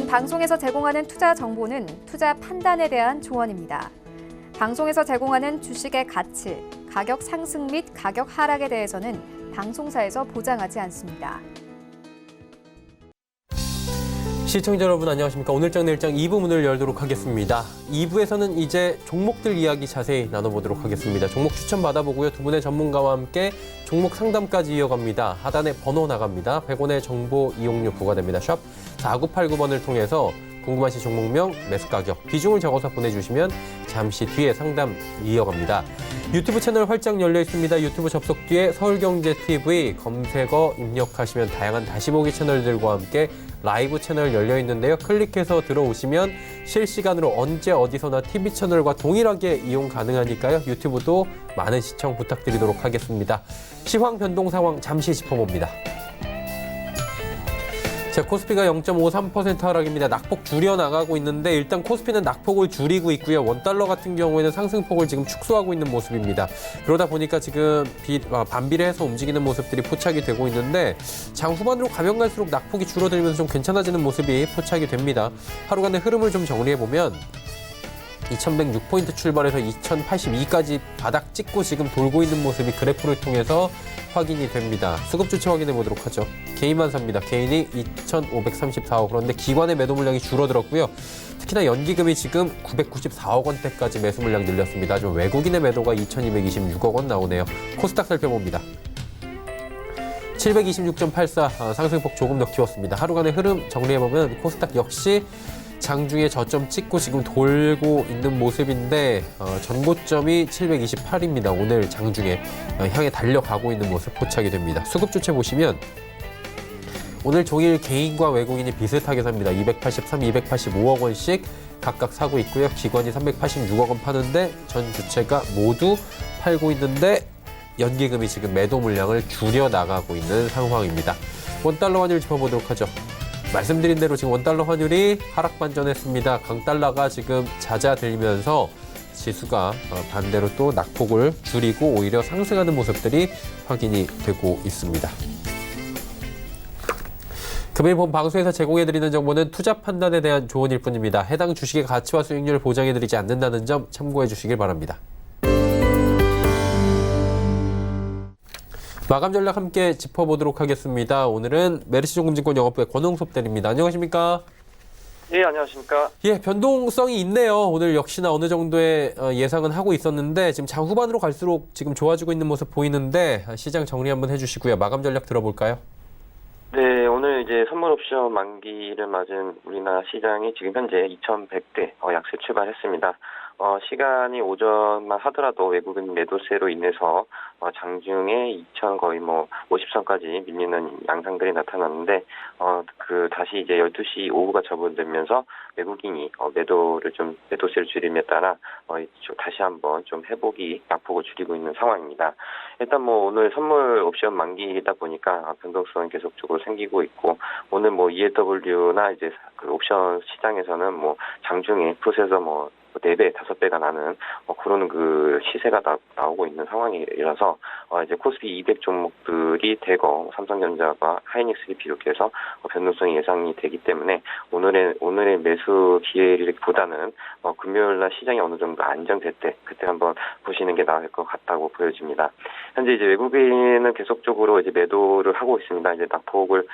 방송에서 제공하는 투자 정보는 투자 판단에 대한 조언입니다. 방송에서 제공하는 주식의 가치, 가격 상승 및 가격 하락에 대해서는 방송사에서 보장하지 않습니다. 시청자 여러분 안녕하십니까. 오늘장 내일장 2부 문을 열도록 하겠습니다. 2부에서는 이제 종목들 이야기 자세히 나눠보도록 하겠습니다. 종목 추천 받아보고요. 두 분의 전문가와 함께 종목 상담까지 이어갑니다. 하단에 번호 나갑니다. 100원의 정보 이용료 부과됩니다. 샵 4989번을 통해서 궁금하신 종목명, 매수 가격, 비중을 적어서 보내주시면 잠시 뒤에 상담 이어갑니다. 유튜브 채널 활짝 열려 있습니다. 유튜브 접속 뒤에 서울경제TV 검색어 입력하시면 다양한 다시보기 채널들과 함께 라이브 채널 열려 있는데요. 클릭해서 들어오시면 실시간으로 언제 어디서나 TV 채널과 동일하게 이용 가능하니까요. 유튜브도 많은 시청 부탁드리도록 하겠습니다. 시황 변동 상황 잠시 짚어봅니다. 자, 코스피가 0.53% 하락입니다. 낙폭 줄여나가고 있는데 일단 코스피는 낙폭을 줄이고 있고요. 원달러 같은 경우에는 상승폭을 지금 축소하고 있는 모습입니다. 그러다 보니까 지금 반비례해서 움직이는 모습들이 포착이 되고 있는데 장 후반으로 가면 갈수록 낙폭이 줄어들면서 좀 괜찮아지는 모습이 포착이 됩니다. 하루간의 흐름을 좀 정리해보면 2106포인트 출발해서 2082까지 바닥 찍고 지금 돌고 있는 모습이 그래프를 통해서 확인이 됩니다. 수급 주체 확인해 보도록 하죠. 개인만 삽니다. 개인이 2534억. 그런데 기관의 매도 물량이 줄어들었고요. 특히나 연기금이 지금 994억 원대까지 매수 물량 늘렸습니다. 하지만 외국인의 매도가 2226억 원 나오네요. 코스닥 살펴봅니다. 726.84 상승폭 조금 더 키웠습니다. 하루간의 흐름 정리해보면 코스닥 역시 장중에 저점 찍고 지금 돌고 있는 모습인데 전고점이 728입니다. 오늘 장중에 향해 달려가고 있는 모습 포착이 됩니다. 수급 주체 보시면 오늘 종일 개인과 외국인이 비슷하게 삽니다. 283, 285억 원씩 각각 사고 있고요. 기관이 386억 원 파는데 전 주체가 모두 팔고 있는데 연기금이 지금 매도 물량을 줄여나가고 있는 상황입니다. 원달러 환율 짚어보도록 하죠. 말씀드린 대로 지금 원달러 환율이 하락 반전했습니다. 강달러가 지금 잦아들면서 지수가 반대로 또 낙폭을 줄이고 오히려 상승하는 모습들이 확인이 되고 있습니다. 금일 본 방송에서 제공해드리는 정보는 투자 판단에 대한 조언일 뿐입니다. 해당 주식의 가치와 수익률을 보장해드리지 않는다는 점 참고해 주시길 바랍니다. 마감 전략 함께 짚어보도록 하겠습니다. 오늘은 메리츠증권증권 영업부의 권홍섭 대리입니다. 안녕하십니까? 예, 안녕하십니까? 예, 변동성이 있네요. 오늘 역시나 어느 정도의 예상은 하고 있었는데 지금 장 후반으로 갈수록 지금 좋아지고 있는 모습 보이는데 시장 정리 한번 해주시고요. 마감 전략 들어볼까요? 네, 오늘 이제 선물 옵션 만기를 맞은 우리나라 시장이 지금 현재 2100대 약세 출발했습니다. 시간이 오전만 하더라도 외국인 매도세로 인해서 장중에 2000 거의 50선까지 밀리는 양상들이 나타났는데 다시 이제 12시 오후가 접어들면서 외국인이 매도세를 줄임에 따라 다시 한번 좀 회복이 낙폭을 줄이고 있는 상황입니다. 일단 오늘 선물 옵션 만기이다 보니까 변동성은 계속적으로 생기고 있고 오늘 ELW나 이제 그 옵션 시장에서는 장중에 풋에서 4배, 5배가 나는 그런 그 시세가 나오고 있는 상황이라서 이제 코스피 200 종목들이 대거 삼성전자와 하이닉스를 비롯해서 변동성이 예상이 되기 때문에 오늘의 매수 기회보다는 금요일날 시장이 어느 정도 안정될 때 그때 한번 보시는 게 나을 것 같다고 보여집니다. 현재 이제 외국인은 계속적으로 이제 매도를 하고 있습니다. 이제 낙폭을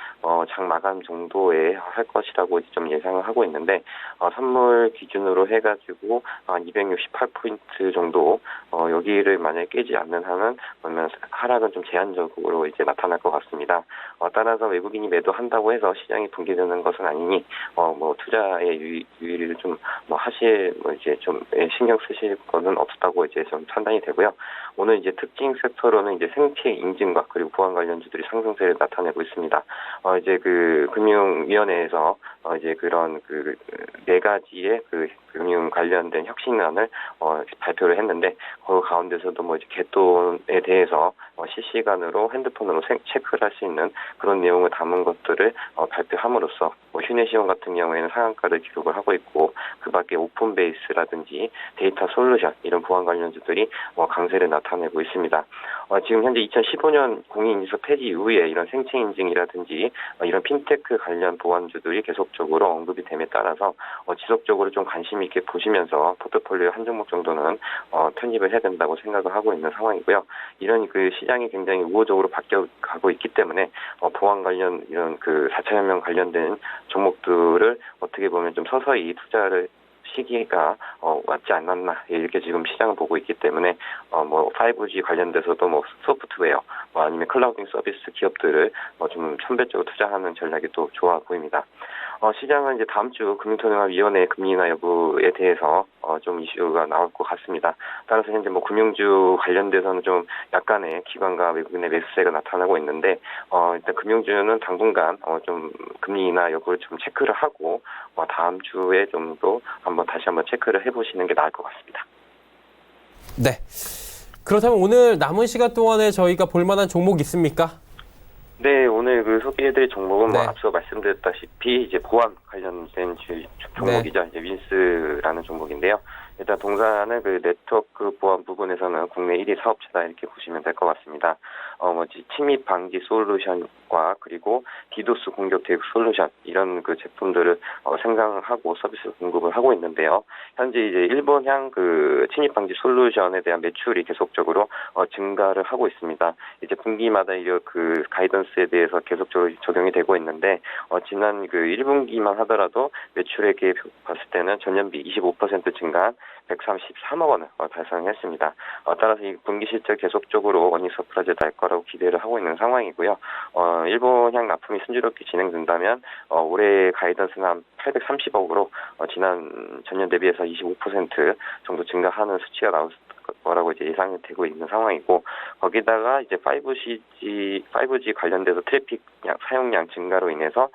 장 마감 정도에 할 것이라고 이제 좀 예상을 하고 있는데 선물 기준으로 해가지고 268포인트 정도 여기를 만약에 깨지 않는 한은 그러면 하락은 좀 제한적으로 이제 나타날 것 같습니다. 따라서 외국인이 매도한다고 해서 시장이 붕괴되는 것은 아니니 투자의 유의를 좀 이제 좀 신경 쓰실 거는 없다고 이제 좀 판단이 되고요. 오늘 이제 특징 섹터로는 이제 생체 인증과 그리고 보안 관련주들이 상승세를 나타내고 있습니다. 이제 그 금융위원회에서 이제 그런 그 네 가지의 그 금융 관련된 혁신안을 발표를 했는데 그 가운데서도 이제 갯돈에 대해서 실시간으로 핸드폰으로 체크를 할 수 있는 그런 내용을 담은 것들을 발표함으로써 휴네시온 같은 경우에는 상한가를 기록을 하고 있고 그밖에 오픈베이스라든지 데이터 솔루션 이런 보안 관련주들이 강세를 나타내고 있습니다. 지금 현재 2015년 공인인증서 폐지 이후에 이런 생체 인증이라든지 이런 핀테크 관련 보안주들이 계속적으로 언급이 됨에 따라서 지속적으로 좀 관심 있게 보시면서 포트폴리오 한 종목 정도는 편입을 해야 된다고 생각을 하고 있는 상황이고요. 이런 그 시장이 굉장히 우호적으로 바뀌어가고 있기 때문에 보안 관련 이런 그 4차 혁명 관련된 종목들을 어떻게 보면 좀 서서히 투자를 시기가 맞지 않았나 이렇게 지금 시장을 보고 있기 때문에 5G 관련돼서도 소프트웨어 아니면 클라우딩 서비스 기업들을 좀 선별적으로 투자하는 전략이 또 좋아 보입니다. 시장은 이제 다음 주 금융통화위원회 금리 인하 여부에 대해서 좀 이슈가 나올 것 같습니다. 따라서 현재 금융주 관련돼서는 좀 약간의 기관과 외국인의 매수세가 나타나고 있는데 일단 금융주는 당분간 좀 금리 인하 여부를 좀 체크를 하고 다음 주에 정도 다시 한번 체크를 해보시는 게 나을 것 같습니다. 네. 그렇다면 오늘 남은 시간 동안에 저희가 볼만한 종목 있습니까? 네, 오늘 그 소개해드릴 종목은 네. 앞서 말씀드렸다시피 이제 보안 관련된 종목이죠. 이제 윈스라는 종목인데요. 일단 동사는 그 네트워크 보안 부분에서는 국내 1위 사업체다 이렇게 보시면 될 것 같습니다. 침입 방지 솔루션과 그리고 디도스 공격 대응 솔루션 이런 그 제품들을 생산하고 서비스 공급을 하고 있는데요. 현재 이제 일본향 그 침입 방지 솔루션에 대한 매출이 계속적으로 증가를 하고 있습니다. 이제 분기마다 그 가이던스에 대해서 계속적으로 적용이 되고 있는데 지난 그 1분기만 하더라도 매출액에 봤을 때는 전년비 25% 증가한 133억 원을 달성했습니다. 따라서 이 분기 실적 계속적으로 어닝 서프라이즈 날 거라고 기대를 하고 있는 상황이고요. 일본향 납품이 순조롭게 진행된다면 올해 가이던스는 한 830억으로 지난 전년 대비해서 25% 정도 증가하는 수치가 나올 거라고 이제 예상이 되고 있는 상황이고 거기다가 이제 5G 관련돼서 트래픽 사용량 증가로 인해서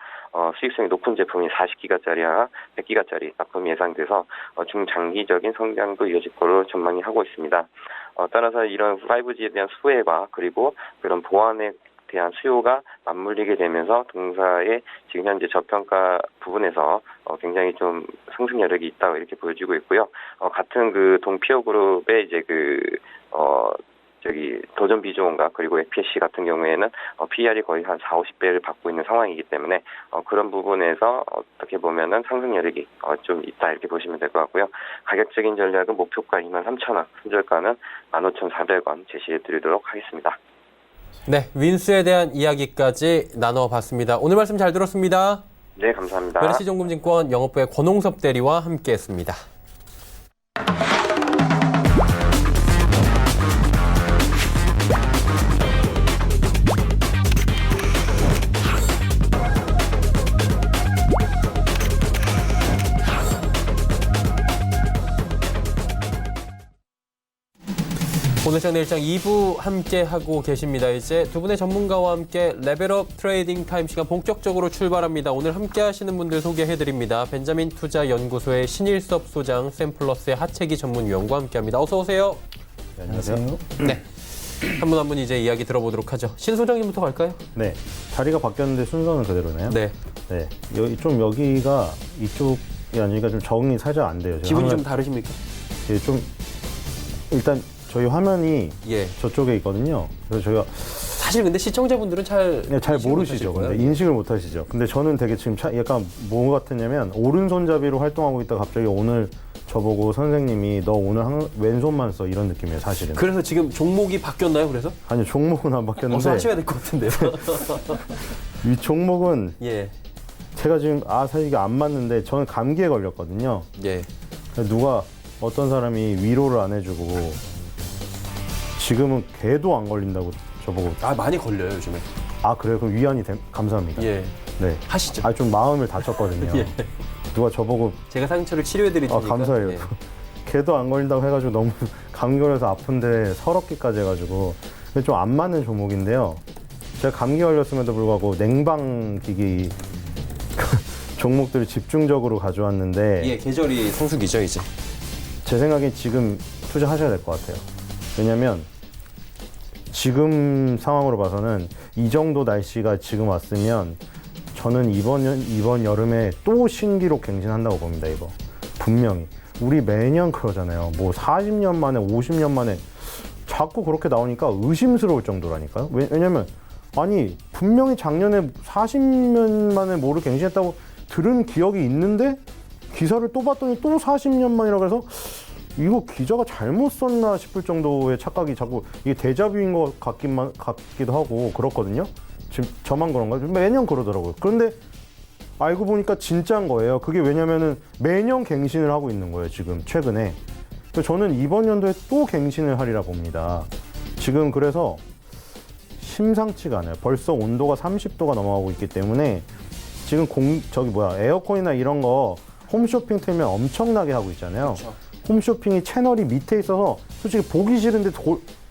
수익성이 높은 제품이 40기가짜리와 100기가짜리 납품이 예상돼서 중장기적인 성장도 이어질 거로 전망이 하고 있습니다. 따라서 이런 5G에 대한 수혜와 그리고 그런 보안에 대한 수요가 맞물리게 되면서 동사의 지금 현재 저평가 부분에서 굉장히 좀 상승 여력이 있다고 이렇게 보여지고 있고요. 같은 그 동피어 그룹의 이제 도전 비주온과 그리고 FPC 같은 경우에는 PER이 거의 한 40~50배를 받고 있는 상황이기 때문에 그런 부분에서 어떻게 보면은 상승 여력이 좀 있다 이렇게 보시면 될 것 같고요. 가격적인 전략은 목표가 23,000원, 손절가는 15,400원 제시해 드리도록 하겠습니다. 네, 윈스에 대한 이야기까지 나눠봤습니다. 오늘 말씀 잘 들었습니다. 네, 감사합니다. 메르시정금증권 영업부의 권홍섭 대리와 함께했습니다. 오늘 시장 내일장 2부 함께하고 계십니다. 이제 두 분의 전문가와 함께 레벨업 트레이딩 타임 시간 본격적으로 출발합니다. 오늘 함께하시는 분들 소개해드립니다. 벤자민 투자연구소의 신일섭 소장, 샘플러스의 하채기 전문위원과 함께합니다. 어서 오세요. 네, 안녕하세요. 네, 한 분 한 분 이제 이야기 들어보도록 하죠. 신 소장님부터 갈까요? 네, 자리가 바뀌었는데 순서는 그대로네요. 네. 네, 좀 여기가 이쪽이 아니니까 좀 적응이 살짝 안 돼요. 기분이 좀 다르십니까? 예, 좀 일단 저희 화면이 예. 저쪽에 있거든요. 그래서 저희가 사실 근데 시청자분들은 잘 모르시죠. 근데 인식을 못 하시죠. 근데 저는 되게 지금 약간 뭐 같았냐면 오른손잡이로 활동하고 있다가 갑자기 오늘 저보고 선생님이 너 오늘 왼손만 써 이런 느낌이에요, 사실은. 그래서 지금 종목이 바뀌었나요, 그래서? 아니요, 종목은 안 바뀌었는데. 어서 하셔야 될 것 같은데요. 이 종목은 예. 제가 지금 사실 이게 안 맞는데 저는 감기에 걸렸거든요. 예. 누가 어떤 사람이 위로를 안 해주고 지금은 개도 안 걸린다고 저보고. 많이 걸려요, 요즘에. 그래요? 그럼 위안이 감사합니다. 예. 네. 하시죠. 좀 마음을 다쳤거든요. 예. 누가 저보고. 제가 상처를 치료해드릴 테니까. 감사해요. 예. 개도 안 걸린다고 해가지고 너무 감기 걸려서 아픈데 서럽기까지 해가지고 좀 안 맞는 종목인데요. 제가 감기 걸렸음에도 불구하고 냉방기기 종목들을 집중적으로 가져왔는데. 예, 계절이 성수기죠, 이제. 제 생각엔 지금 투자하셔야 될 것 같아요. 왜냐면 지금 상황으로 봐서는 이 정도 날씨가 지금 왔으면 저는 이번 여름에 또 신기록 갱신한다고 봅니다. 이거 분명히 우리 매년 그러잖아요. 뭐 40년 만에 50년 만에 자꾸 그렇게 나오니까 의심스러울 정도라니까요. 왜냐면 아니 분명히 작년에 40년 만에 뭐를 갱신했다고 들은 기억이 있는데 기사를 또 봤더니 또 40년 만이라고 해서 이거 기자가 잘못 썼나 싶을 정도의 착각이 자꾸 이게 데자뷰인 것 같기도 하고 그렇거든요. 지금 저만 그런가요? 매년 그러더라고요. 그런데 알고 보니까 진짜인 거예요. 그게 왜냐면은 매년 갱신을 하고 있는 거예요. 지금 최근에. 그래서 저는 이번 연도에 또 갱신을 하리라 봅니다. 지금 그래서 심상치가 않아요. 벌써 온도가 30도가 넘어가고 있기 때문에 지금 에어컨이나 이런 거 홈쇼핑 틀면 엄청나게 하고 있잖아요. 그렇죠. 홈쇼핑이 채널이 밑에 있어서 솔직히 보기 싫은데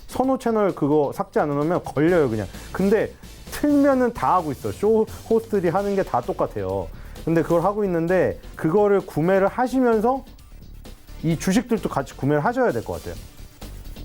선호 채널 그거 삭제 안 해놓으면 걸려요 그냥. 근데 틀면은 다 하고 있어. 쇼 호스트들이 하는 게 다 똑같아요. 근데 그걸 하고 있는데 그거를 구매를 하시면서 이 주식들도 같이 구매를 하셔야 될 것 같아요.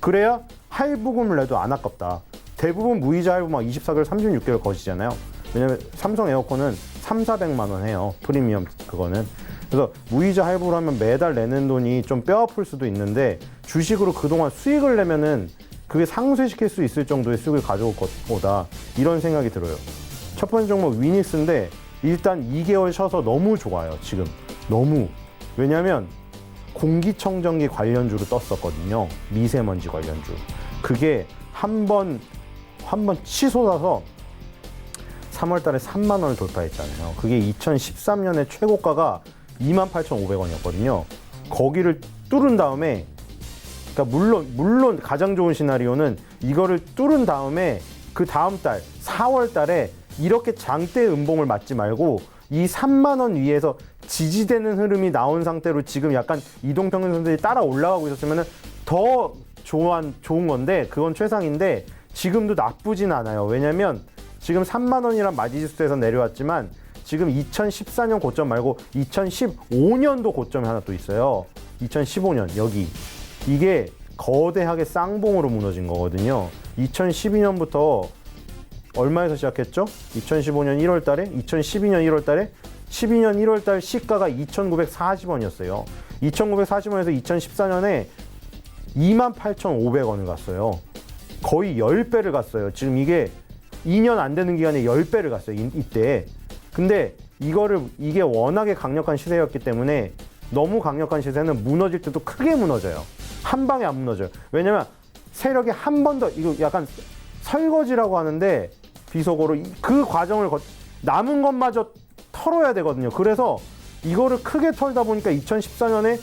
그래야 할부금을 내도 안 아깝다. 대부분 무이자 할부 막 24개월, 36개월 거시잖아요. 왜냐면 삼성 에어컨은 300~400만 원 해요. 프리미엄 그거는. 그래서 무이자 할부를 하면 매달 내는 돈이 좀 뼈아플 수도 있는데 주식으로 그동안 수익을 내면은 그게 상쇄시킬 수 있을 정도의 수익을 가져올 것보다 이런 생각이 들어요. 첫 번째 종목 위닉스인데 일단 2개월 쉬어서 너무 좋아요. 지금 너무. 왜냐면 공기청정기 관련주로 떴었거든요. 미세먼지 관련주. 그게 한 번 치솟아서 3월 달에 3만 원을 돌파했잖아요. 그게 2013년에 최고가가 28,500원이었거든요. 거기를 뚫은 다음에 그러니까 물론 가장 좋은 시나리오는 이거를 뚫은 다음에 그 다음 달 4월 달에 이렇게 장대 음봉을 맞지 말고 이 3만 원 위에서 지지되는 흐름이 나온 상태로 지금 약간 이동평균선들이 따라 올라가고 있었으면 더 좋은 건데 그건 최상인데 지금도 나쁘진 않아요. 왜냐면 지금 3만 원이란 마디지수에서 내려왔지만 지금 2014년 고점 말고 2015년도 고점이 하나 또 있어요. 2015년 여기. 이게 거대하게 쌍봉으로 무너진 거거든요. 2012년부터 얼마에서 시작했죠? 2015년 1월 달에, 2012년 1월 달에, 12년 1월 달 시가가 2,940원이었어요. 2,940원에서 2014년에 28,500원을 갔어요. 거의 10배를 갔어요. 지금 이게 2년 안 되는 기간에 10배를 갔어요. 이때. 근데 이게 워낙에 강력한 시세였기 때문에 너무 강력한 시세는 무너질 때도 크게 무너져요. 한 방에 안 무너져요. 왜냐면 세력이 한 번 더 이거 약간 설거지라고 하는데 비속어로 그 과정을 남은 것마저 털어야 되거든요. 그래서 이거를 크게 털다 보니까 2014년에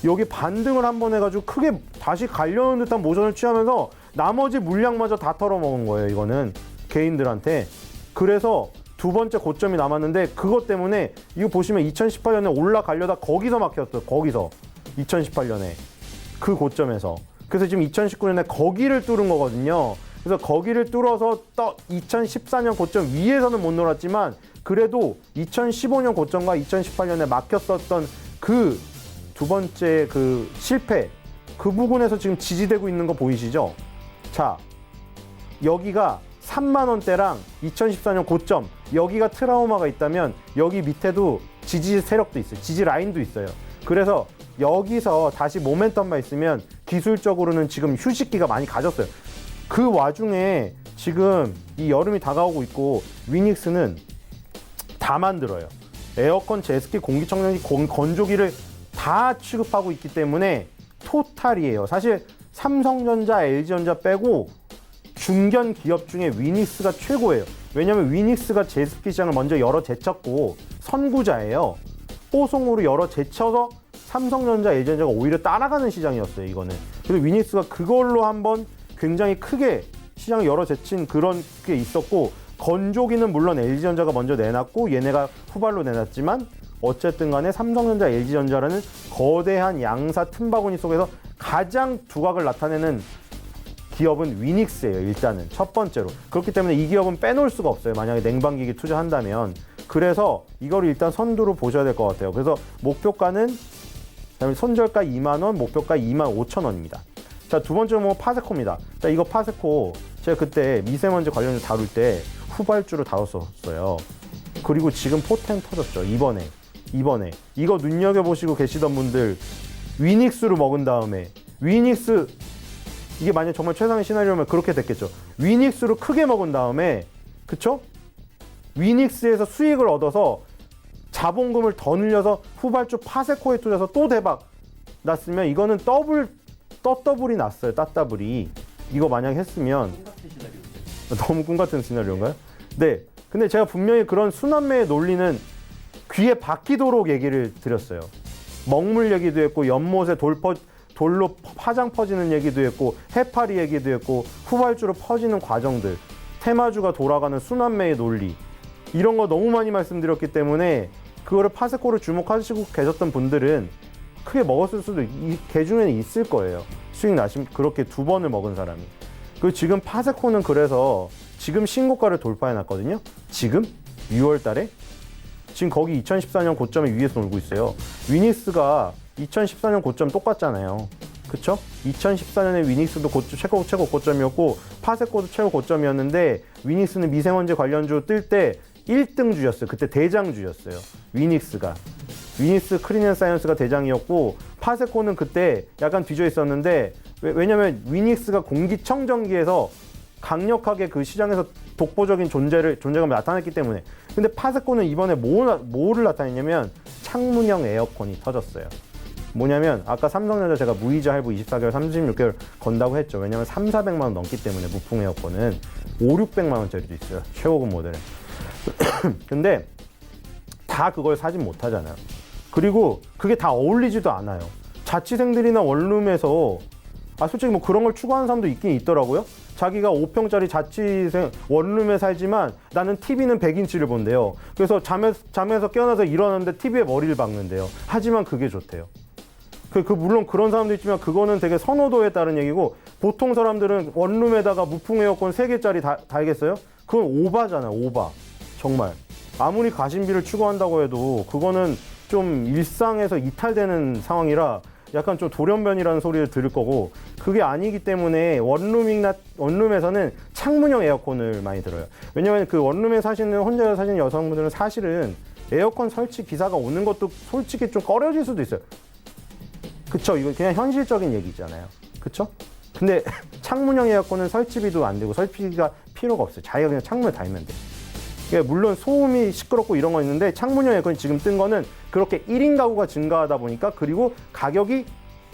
여기 반등을 한번 해가지고 크게 다시 가려는 듯한 모션을 취하면서 나머지 물량마저 다 털어먹은 거예요. 이거는 개인들한테. 그래서 두 번째 고점이 남았는데 그것 때문에 이거 보시면 2018년에 올라가려다 거기서 막혔어요. 거기서 2018년에 그 고점에서. 그래서 지금 2019년에 거기를 뚫은 거거든요. 그래서 거기를 뚫어서 2014년 고점 위에서는 못 놀았지만 그래도 2015년 고점과 2018년에 막혔었던 그 두 번째 그 실패 그 부분에서 지금 지지되고 있는 거 보이시죠? 자, 여기가 3만 원대랑 2014년 고점 여기가 트라우마가 있다면 여기 밑에도 지지 세력도 있어요. 지지 라인도 있어요. 그래서 여기서 다시 모멘텀만 있으면 기술적으로는 지금 휴식기가 많이 가졌어요. 그 와중에 지금 이 여름이 다가오고 있고 위닉스는 다 만들어요. 에어컨, 제습기, 공기청정기, 건조기를 다 취급하고 있기 때문에 토탈이에요. 사실 삼성전자, LG전자 빼고 중견 기업 중에 위닉스가 최고예요. 왜냐면 위닉스가 제습기 시장을 먼저 열어 제쳤고 선구자예요. 뽀송으로 열어 제쳐서 삼성전자, LG전자가 오히려 따라가는 시장이었어요. 이거는. 그래서 위닉스가 그걸로 한번 굉장히 크게 시장을 열어 제친 그런 게 있었고 건조기는 물론 LG전자가 먼저 내놨고 얘네가 후발로 내놨지만 어쨌든 간에 삼성전자, LG전자라는 거대한 양사 틈바구니 속에서 가장 두각을 나타내는 기업은 위닉스예요. 일단은 첫 번째로. 그렇기 때문에 이 기업은 빼놓을 수가 없어요. 만약에 냉방기기 투자한다면. 그래서 이거를 일단 선두로 보셔야 될 것 같아요. 그래서 목표가는 손절가 2만 원, 목표가 2만 5천 원입니다. 자, 두 번째 뭐 파세코입니다. 자, 이거 파세코 제가 그때 미세먼지 관련해서 다룰 때 후발주로 다뤘었어요. 그리고 지금 포텐 터졌죠. 이번에 이거 눈여겨보시고 계시던 분들 위닉스로 먹은 다음에 위닉스 이게 만약 정말 최상의 시나리오면 그렇게 됐겠죠. 위닉스로 크게 먹은 다음에 그쵸? 위닉스에서 수익을 얻어서 자본금을 더 늘려서 후발주 파세코에 투자해서 또 대박 났으면 이거는 더블이 났어요. 따더블이 이거 만약 했으면 너무 꿈 같은 시나리오인가요? 네. 근데 제가 분명히 그런 순환매의 논리는 귀에 박히도록 얘기를 드렸어요. 먹물 얘기도 했고 연못에 돌로 파장 퍼지는 얘기도 했고 해파리 얘기도 했고 후발주로 퍼지는 과정들, 테마주가 돌아가는 순환매의 논리 이런 거 너무 많이 말씀드렸기 때문에 그거를 파세코를 주목하시고 계셨던 분들은 크게 먹었을 수도 개 중에는 있을 거예요. 수익 나심 그렇게 2번을 먹은 사람이. 그리고 지금 파세코는 그래서 지금 신고가를 돌파해 놨거든요. 지금 6월 달에 지금 거기 2014년 고점에 위에서 놀고 있어요. 위닉스가 2014년 고점 똑같잖아요. 그쵸? 2014년에 위닉스도 최고 고점이었고 파세코도 최고 고점이었는데 위닉스는 미세먼지 관련주 뜰 때 1등주였어요. 그때 대장주였어요. 위닉스 크리넨사이언스가 대장이었고 파세코는 그때 약간 뒤져 있었는데 왜냐면 위닉스가 공기청정기에서 강력하게 그 시장에서 독보적인 존재감을 나타냈기 때문에. 근데 파세코는 이번에 뭐를 나타냈냐면 창문형 에어컨이 터졌어요. 뭐냐면 아까 삼성전자 제가 무이자 할부 24개월 36개월 건다고 했죠. 왜냐면 3,400만 원 넘기 때문에 무풍 에어컨은 5,600만 원짜리도 있어요. 최고급 모델은. 근데 다 그걸 사진 못하잖아요. 그리고 그게 다 어울리지도 않아요. 자취생들이나 원룸에서 솔직히 뭐 그런 걸 추구하는 사람도 있긴 있더라고요. 자기가 5평짜리 자취생 원룸에 살지만 나는 TV는 100인치를 본대요. 그래서 잠에서 깨어나서 일어났는데 TV에 머리를 박는데요. 하지만 그게 좋대요. 물론 그런 사람도 있지만 그거는 되게 선호도에 따른 얘기고 보통 사람들은 원룸에다가 무풍 에어컨 3개짜리 달겠어요? 그건 오바잖아요. 오바. 정말. 아무리 가심비를 추구한다고 해도 그거는 좀 일상에서 이탈되는 상황이라 약간 좀 돌연변이라는 소리를 들을 거고 그게 아니기 때문에 원룸에서는 창문형 에어컨을 많이 들어요. 왜냐면 그 원룸에 혼자 사시는 여성분들은 사실은 에어컨 설치 기사가 오는 것도 솔직히 좀 꺼려질 수도 있어요. 그쵸? 이거 그냥 현실적인 얘기잖아요. 그쵸? 근데 창문형 에어컨은 설치비도 안 되고 설치비가 필요가 없어요. 자기가 그냥 창문을 달면 돼. 그러니까 물론 소음이 시끄럽고 이런 거 있는데 창문형 에어컨이 지금 뜬 거는 그렇게 1인 가구가 증가하다 보니까 그리고 가격이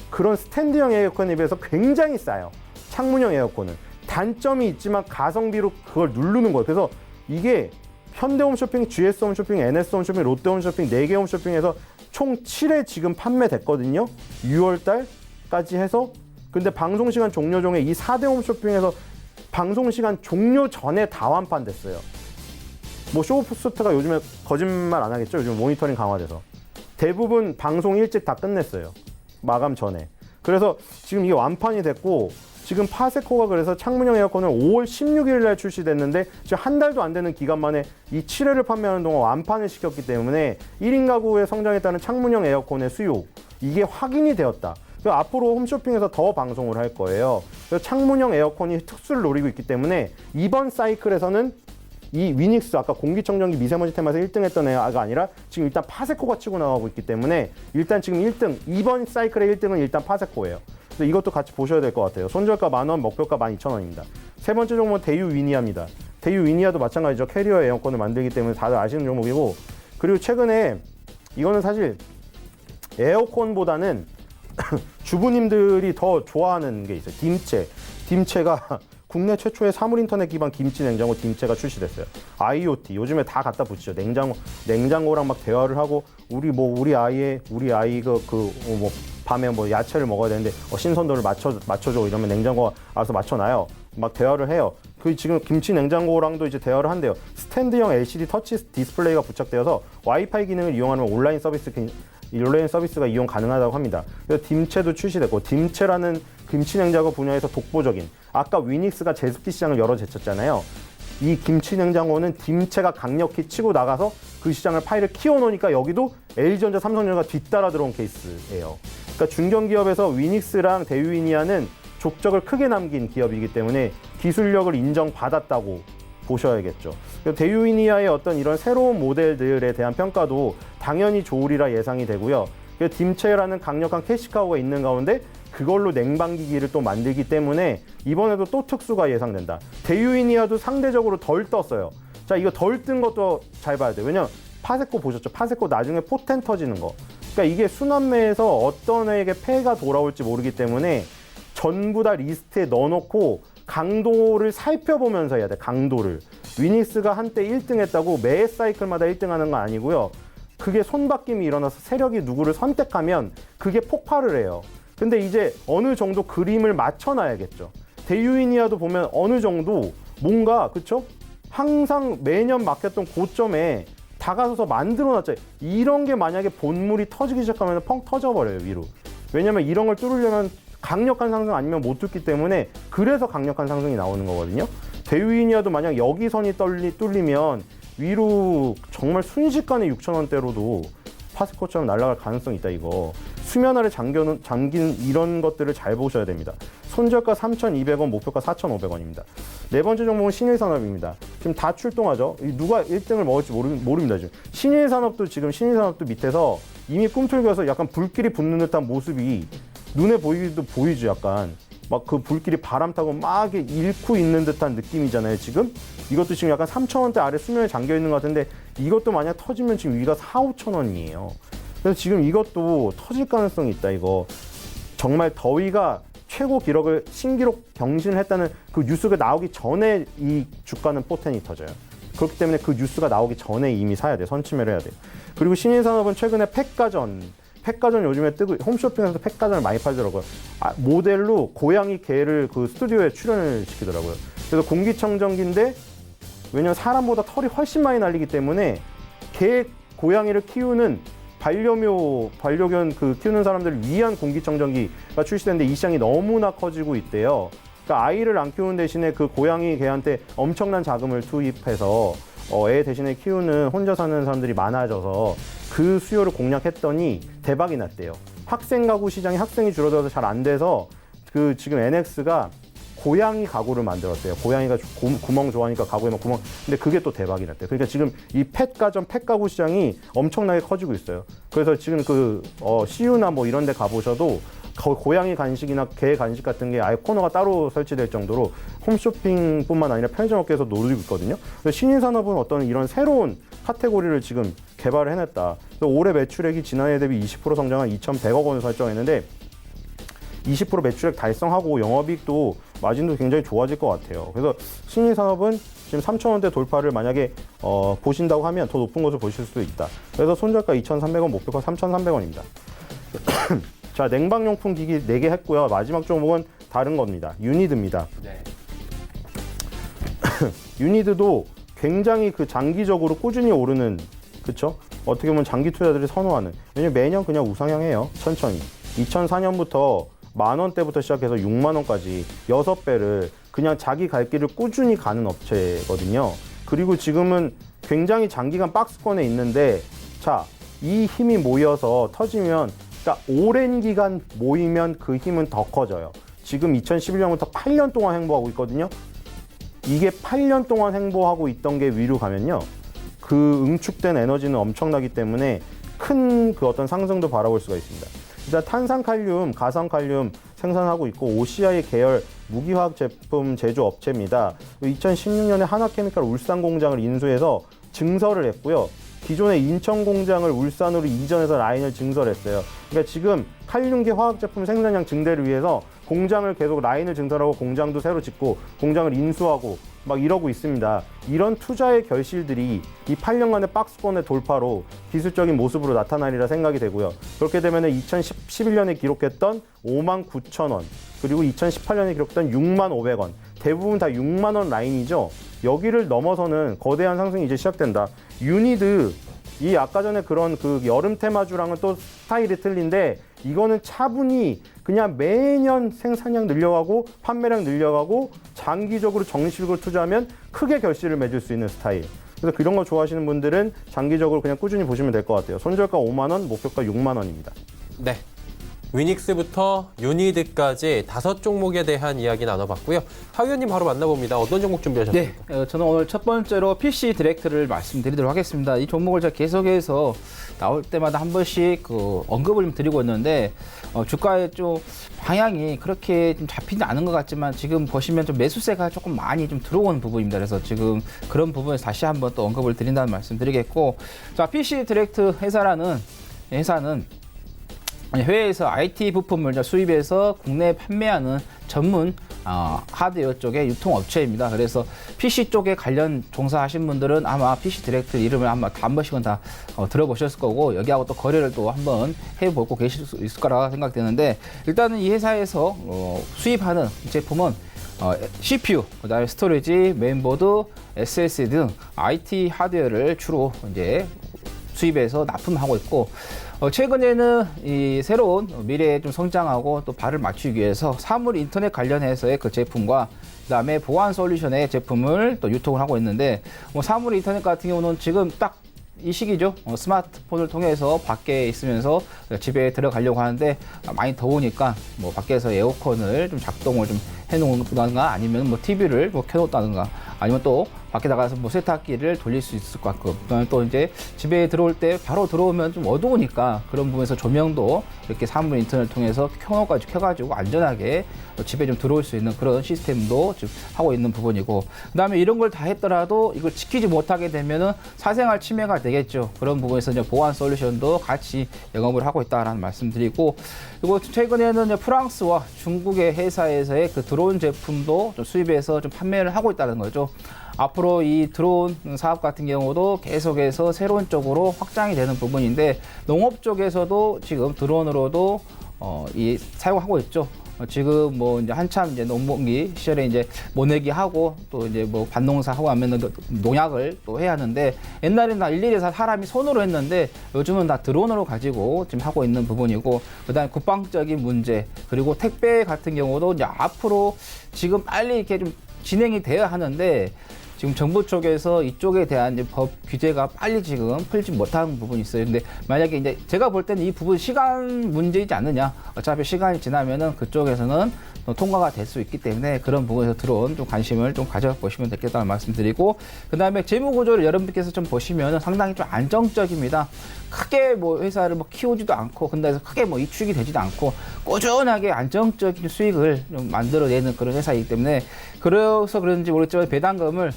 그런 스탠드형 에어컨에 비해서 굉장히 싸요. 창문형 에어컨은. 단점이 있지만 가성비로 그걸 누르는 거예요. 그래서 이게 현대홈쇼핑, GS홈쇼핑, NS홈쇼핑, 롯데홈쇼핑 4개 홈쇼핑에서 총 7회 지금 판매됐거든요. 6월 달까지 해서. 근데 방송시간 종료 전에 이 4대 홈쇼핑에서 방송시간 종료 전에 다 완판됐어요. 뭐 쇼호스트가 요즘에 거짓말 안 하겠죠. 요즘 모니터링 강화돼서. 대부분 방송 일찍 다 끝냈어요. 마감 전에. 그래서 지금 이게 완판이 됐고 지금 파세코가 그래서 창문형 에어컨을 5월 16일 날 출시됐는데 지금 한 달도 안 되는 기간 만에 이 7회를 판매하는 동안 완판을 시켰기 때문에 1인 가구의 성장에 따른 창문형 에어컨의 수요 이게 확인이 되었다. 그래서 앞으로 홈쇼핑에서 더 방송을 할 거예요. 그래서 창문형 에어컨이 특수를 노리고 있기 때문에 이번 사이클에서는 이 위닉스 아까 공기청정기 미세먼지 테마에서 1등 했던 애가 아니라 지금 일단 파세코가 치고 나가고 있기 때문에 일단 지금 1등 이번 사이클의 1등은 일단 파세코예요. 그래서 이것도 같이 보셔야 될 것 같아요. 손절가 10,000원, 목표가 12,000원입니다. 세 번째 종목은 대유 위니아입니다. 대유 위니아도 마찬가지죠. 캐리어 에어컨을 만들기 때문에 다들 아시는 종목이고 그리고 최근에 이거는 사실 에어컨보다는 주부님들이 더 좋아하는 게 있어요. 딤체가 국내 최초의 사물 인터넷 기반 김치 냉장고 딤체가 출시됐어요. IoT 요즘에 다 갖다 붙이죠. 냉장고랑 막 대화를 하고 우리 아이 뭐 밤에 뭐 야채를 먹어야 되는데 신선도를 맞춰줘 이러면 냉장고가 알아서 맞춰놔요. 막 대화를 해요. 그 지금 김치 냉장고랑도 이제 대화를 한대요. 스탠드형 LCD 터치 디스플레이가 부착되어서 와이파이 기능을 이용하면 온라인 서비스가 이용 가능하다고 합니다. 그래서 딤체도 출시됐고 딤체라는 김치 냉장고 분야에서 독보적인 아까 위닉스가 제습기 시장을 열어제쳤잖아요. 이 김치 냉장고는 딤체가 강력히 치고 나가서 그 시장을 파이를 키워놓으니까 여기도 LG전자, 삼성전자가 뒤따라 들어온 케이스예요. 그러니까 중견기업에서 위닉스랑 대유위니아는 족적을 크게 남긴 기업이기 때문에 기술력을 인정받았다고 보셔야겠죠. 대유이니아의 어떤 이런 새로운 모델들에 대한 평가도 당연히 좋으리라 예상이 되고요. 딤체라는 강력한 캐시카우가 있는 가운데 그걸로 냉방기기를 또 만들기 때문에 이번에도 또 특수가 예상된다. 대유이니아도 상대적으로 덜 떴어요. 자, 이거 덜 뜬 것도 잘 봐야 돼요. 왜냐면 파세코 보셨죠? 파세코 나중에 포텐 터지는 거. 그러니까 이게 순환매에서 어떤 애에게 폐가 돌아올지 모르기 때문에 전부 다 리스트에 넣어놓고 강도를 살펴보면서 해야 돼. 강도를. 위닉스가 한때 1등 했다고 매 사이클마다 1등 하는 건 아니고요. 그게 손바뀜이 일어나서 세력이 누구를 선택하면 그게 폭발을 해요. 근데 이제 어느 정도 그림을 맞춰놔야겠죠. 대유이니아도 보면 어느 정도 뭔가, 그쵸? 항상 매년 막혔던 고점에 다가서서 만들어놨잖아요. 이런 게 만약에 본물이 터지기 시작하면 펑 터져버려요, 위로. 왜냐면 이런 걸 뚫으려면 강력한 상승 아니면 못 뚫기 때문에 그래서 강력한 상승이 나오는 거거든요. 대유이니아도 만약 여기 선이 뚫리면 위로 정말 순식간에 6,000원대로도 파스코처럼 날아갈 가능성이 있다, 이거. 수면 아래 잠긴 이런 것들을 잘 보셔야 됩니다. 손절가 3,200원, 목표가 4,500원입니다. 네 번째 종목은 신일산업입니다. 지금 다 출동하죠. 누가 1등을 먹을지 모릅니다, 지금. 신일산업도 밑에서 이미 꿈틀겨서 약간 불길이 붙는 듯한 모습이 눈에 보이죠, 약간. 막 그 불길이 바람 타고 막 잃고 있는 듯한 느낌이잖아요, 지금. 이것도 지금 약간 3,000원대 아래 수면에 잠겨 있는 것 같은데 이것도 만약 터지면 지금 위가 4,000~5,000원이에요. 그래서 지금 이것도 터질 가능성이 있다, 이거. 정말 더위가 최고 기록을 신기록 경신을 했다는 그 뉴스가 나오기 전에 이 주가는 포텐이 터져요. 그렇기 때문에 그 뉴스가 나오기 전에 이미 사야 돼. 선취매를 해야 돼. 그리고 신일산업은 최근에 팩가전 요즘에 뜨고 홈쇼핑에서 팩가전을 많이 팔더라고요. 모델로 고양이 개를 그 스튜디오에 출연을 시키더라고요. 그래서 공기청정기인데 왜냐면 사람보다 털이 훨씬 많이 날리기 때문에 고양이를 키우는 반려견 그 키우는 사람들을 위한 공기청정기가 출시됐는데 이 시장이 너무나 커지고 있대요. 그러니까 아이를 안 키우는 대신에 그 고양이 개한테 엄청난 자금을 투입해서 애 대신에 키우는 혼자 사는 사람들이 많아져서 그 수요를 공략했더니 대박이 났대요. 학생 가구 시장이 학생이 줄어들어서 잘 안 돼서 그 지금 NX가 고양이 가구를 만들었대요. 고양이가 구멍 좋아하니까 가구에 막 구멍. 근데 그게 또 대박이 났대요. 그러니까 지금 이 펫 가구 시장이 엄청나게 커지고 있어요. 그래서 지금 CU나 뭐 이런 데 가보셔도 고양이 간식이나 개 간식 같은 게 아예 코너가 따로 설치될 정도로 홈쇼핑뿐만 아니라 편의점 업계에서 노리고 있거든요. 그래서 신일산업은 어떤 이런 새로운 카테고리를 지금 개발을 해냈다. 올해 매출액이 지난해 대비 20% 성장한 2,100억 원을 설정했는데 20% 매출액 달성하고 영업이익도 마진도 굉장히 좋아질 것 같아요. 그래서 신일산업은 지금 3,000원대 돌파를 만약에 보신다고 하면 더 높은 것을 보실 수도 있다. 그래서 손절가 2,300원, 목표가 3,300원입니다. 자, 냉방용품 기기 4개 했고요. 마지막 종목은 다른 겁니다. 유니드입니다. 네. 유니드도 굉장히 그 장기적으로 꾸준히 오르는, 그쵸? 어떻게 보면 장기 투자들이 선호하는. 왜냐면 매년 그냥 우상향해요. 천천히. 2004년부터 10,000원대부터 시작해서 60,000원까지 6배를 그냥 자기 갈 길을 꾸준히 가는 업체거든요. 그리고 지금은 굉장히 장기간 박스권에 있는데, 자, 이 힘이 모여서 터지면, 그러니까 오랜 기간 모이면 그 힘은 더 커져요. 지금 2011년부터 8년 동안 행보하고 있거든요. 이게 8년 동안 행보하고 있던 게 위로 가면요, 그 응축된 에너지는 엄청나기 때문에 큰 그 어떤 상승도 바라볼 수가 있습니다. 일단 탄산칼륨, 가상칼륨 생산하고 있고 OCI 계열 무기화학 제품 제조 업체입니다. 2016년에 하나케미칼 울산 공장을 인수해서 증설을 했고요. 기존의 인천 공장을 울산으로 이전해서 라인을 증설했어요. 그러니까 지금 칼륨계 화학 제품 생산량 증대를 위해서 공장을 계속 라인을 증설하고 공장도 새로 짓고 공장을 인수하고 막 이러고 있습니다. 이런 투자의 결실들이 이 8년간의 박스권의 돌파로 기술적인 모습으로 나타나리라 생각이 되고요. 그렇게 되면 2011년에 기록했던 59,000원, 그리고 2018년에 기록했던 65,500원, 대부분 다 6만원 라인이죠. 여기를 넘어서는 거대한 상승이 이제 시작된다. 유니드, 이 아까 전에 그런 그 여름 테마주랑은 또 스타일이 틀린데, 이거는 차분히 그냥 매년 생산량 늘려가고 판매량 늘려가고 장기적으로 정식으로 투자하면 크게 결실을 맺을 수 있는 스타일. 그래서 그런 거 좋아하시는 분들은 장기적으로 그냥 꾸준히 보시면 될 것 같아요. 손절가 5만원, 목표가 6만원입니다. 네. 위닉스부터 유니드까지 5종목에 대한 이야기 나눠봤고요. 하 의원님 바로 만나봅니다. 어떤 종목 준비하셨습니까? 네, 저는 오늘 첫 번째로 PC 디렉트를 말씀드리도록 하겠습니다. 이 종목을 제가 계속해서 나올 때마다 한 번씩 언급을 좀 드리고 있는데 주가의 좀 방향이 그렇게 좀 잡히지 않은 것 같지만 지금 보시면 좀 매수세가 조금 많이 좀 들어오는 부분입니다. 그래서 지금 그런 부분에서 다시 한번 또 언급을 드린다는 말씀드리겠고, 자, PC 디렉트 회사는 해외에서 IT 부품을 수입해서 국내에 판매하는 전문 하드웨어 쪽의 유통업체입니다. 그래서 PC 쪽에 관련 종사하신 분들은 아마 PC 디렉트 이름을 아마 한 번씩은 다 들어보셨을 거고, 여기하고 또 거래를 또 한번 해보고 계실 수 있을 거라 생각되는데, 일단은 이 회사에서 수입하는 제품은 CPU, 그다음에 스토리지, 메인보드, SSD 등 IT 하드웨어를 주로 이제 수입해서 납품하고 있고, 최근에는 이 새로운 미래에 좀 성장하고 또 발을 맞추기 위해서 사물 인터넷 관련해서의 그 제품과 그다음에 보안 솔루션의 제품을 또 유통을 하고 있는데, 사물 인터넷 같은 경우는 지금 딱 이 시기죠. 스마트폰을 통해서 밖에 있으면서 집에 들어가려고 하는데 많이 더우니까 뭐 밖에서 에어컨을 좀 작동을 좀 해놓는다든가 아니면 뭐 TV를 뭐 켜놓다든가 아니면 또 밖에 나가서 뭐 세탁기를 돌릴 수 있을 것 같고, 그다음에 또 이제 집에 들어올 때 바로 들어오면 좀 어두우니까 그런 부분에서 조명도 이렇게 사물 인터넷을 통해서 켜가지고 안전하게 집에 좀 들어올 수 있는 그런 시스템도 지금 하고 있는 부분이고, 그다음에 이런 걸 다 했더라도 이걸 지키지 못하게 되면은 사생활 침해가 되겠죠. 그런 부분에서 이제 보안 솔루션도 같이 영업을 하고 있다라는 말씀드리고, 그리고 최근에는 이제 프랑스와 중국의 회사에서의 그 드론 제품도 좀 수입해서 좀 판매를 하고 있다는 거죠. 앞으로 이 드론 사업 같은 경우도 계속해서 새로운 쪽으로 확장이 되는 부분인데, 농업 쪽에서도 지금 드론으로도 사용하고 있죠. 지금 뭐 이제 한참 이제 농번기 시절에 이제 모내기 하고 또 이제 뭐 밭농사 하고 하면은 농약을 또 해야 하는데, 옛날에는 다 일일이 사람이 손으로 했는데 요즘은 다 드론으로 가지고 지금 하고 있는 부분이고, 그다음에 국방적인 문제, 그리고 택배 같은 경우도 이제 앞으로 지금 빨리 이렇게 좀 진행이 돼야 하는데, 지금 정부 쪽에서 이쪽에 대한 이제 법 규제가 빨리 지금 풀지 못하는 부분이 있어요. 근데 만약에 이제 제가 볼 때는 이 부분 시간 문제이지 않느냐. 어차피 시간이 지나면은 그쪽에서는 통과가 될 수 있기 때문에 그런 부분에서 들어온 좀 관심을 좀 가져보시면 되겠다는 말씀드리고, 그 다음에 재무 구조를 여러분께서 좀 보시면 상당히 좀 안정적입니다. 크게 뭐 회사를 뭐 키우지도 않고, 근데 크게 뭐 이축이 되지도 않고 꾸준하게 안정적인 수익을 좀 만들어내는 그런 회사이기 때문에, 그래서 그런지 모르겠지만 배당금을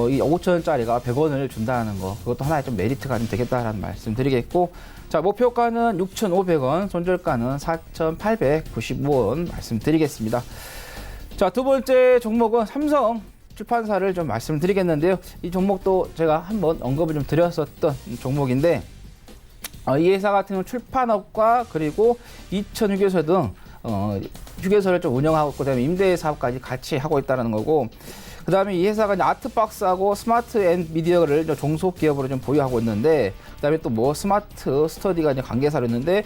이 5천원짜리가 100원을 준다는 거, 그것도 하나의 좀 메리트가 좀 되겠다라는 말씀 드리겠고, 자, 목표가는 6,500원, 손절가는 4,895원 말씀드리겠습니다. 자, 두 번째 종목은 삼성 출판사를 좀 말씀드리겠는데요. 이 종목도 제가 한번 언급을 좀 드렸었던 종목인데, 이 회사 같은 경우는 출판업과 그리고 이천 휴게소 등 휴게소를 좀 운영하고, 그다음에 임대 사업까지 같이 하고 있다는 거고, 그다음에 이 회사가 이제 아트박스하고 스마트 앤 미디어를 종속 기업으로 좀 보유하고 있는데, 그다음에 또 뭐 스마트 스터디가 이제 관계사로 있는데,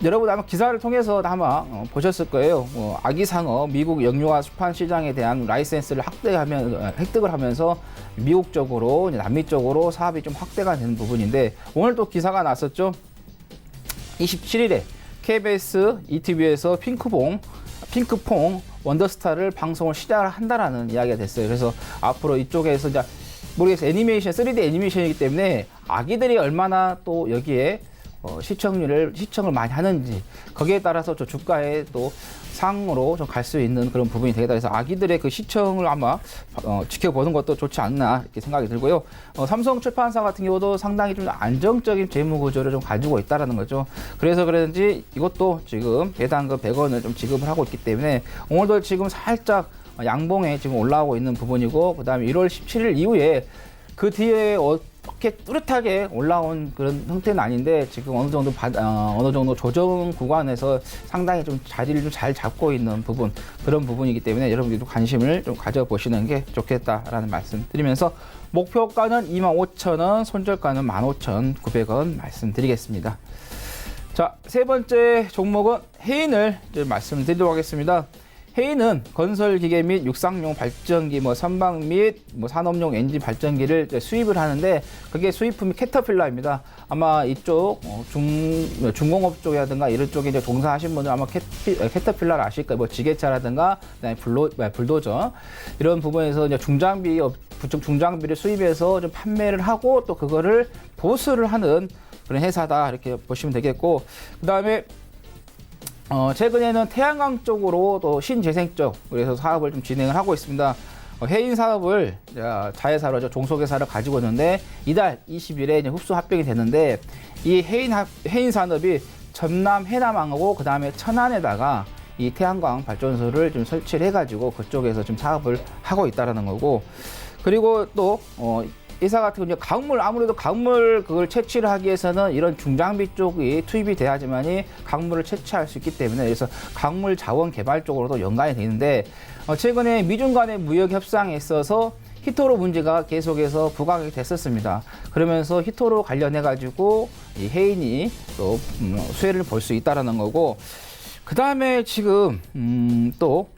여러분 아마 기사를 통해서 아마 보셨을 거예요. 아기상어 미국 영유아 출판 시장에 대한 라이센스를 획득을 하면서 미국 쪽으로, 남미 쪽으로 사업이 좀 확대가 되는 부분인데, 오늘 또 기사가 났었죠. 27일에 KBS ETV에서 핑크퐁 원더스타를 방송을 시작을 한다라는 이야기가 됐어요. 그래서 앞으로 이쪽에서 이제 모르겠어요. 애니메이션, 3D 애니메이션이기 때문에 아기들이 얼마나 또 여기에 시청을 많이 하는지, 거기에 따라서 저 주가에 또 상으로 좀 갈 수 있는 그런 부분이 되겠다. 그래서 아기들의 그 시청을 아마 지켜보는 것도 좋지 않나 이렇게 생각이 들고요. 삼성 출판사 같은 경우도 상당히 좀 안정적인 재무 구조를 좀 가지고 있다라는 거죠. 그래서 그런지 이것도 지금 배당금 100원을 좀 지급을 하고 있기 때문에 오늘도 지금 살짝 양봉에 지금 올라오고 있는 부분이고, 그다음에 1월 17일 이후에 그 뒤에 이렇게 뚜렷하게 올라온 그런 형태는 아닌데, 지금 어느 정도 조정 구간에서 상당히 좀 자리를 좀 잘 잡고 있는 부분, 그런 부분이기 때문에 여러분들도 관심을 좀 가져보시는 게 좋겠다라는 말씀 드리면서, 목표가는 25,000원, 손절가는 15,900원 말씀드리겠습니다. 자, 세 번째 종목은 해인을 말씀드리도록 하겠습니다. 해인은 건설기계 및 육상용 발전기, 선박 및 산업용 엔진 발전기를 이제 수입을 하는데 그게 수입품이 캐터필러입니다. 아마 이쪽 중공업 쪽이라든가 이런 쪽에 이제 종사하신 분들 아마 캐터필러를 아실 거예요. 지게차라든가 그다음에 불도저 이런 부분에서 이제 중장비를 수입해서 좀 판매를 하고 또 그거를 보수를 하는 그런 회사다 이렇게 보시면 되겠고, 그다음에 최근에는 태양광 쪽으로 또 신재생 쪽 그래서 사업을 좀 진행을 하고 있습니다. 해인 사업을 자회사로 종속회사를 가지고 있는데 이달 20일에 이제 흡수 합병이 됐는데 이 해인 산업이 전남 해남항하고 그 다음에 천안에다가 이 태양광 발전소를 좀 설치를 해가지고 그쪽에서 좀 사업을 하고 있다라는 거고, 그리고 또 회사 같은 경우 아무래도 강물 그걸 채취를 하기 위해서는 이런 중장비 쪽이 투입이 돼야지만이 강물을 채취할 수 있기 때문에 그래서 강물 자원 개발 쪽으로도 연관이 되는데 최근에 미중 간의 무역 협상에 있어서 히토로 문제가 계속해서 부각이 됐었습니다. 그러면서 히토로 관련해 가지고 이 해인이 또 수혜를 볼 수 있다라는 거고, 그 다음에 지금 또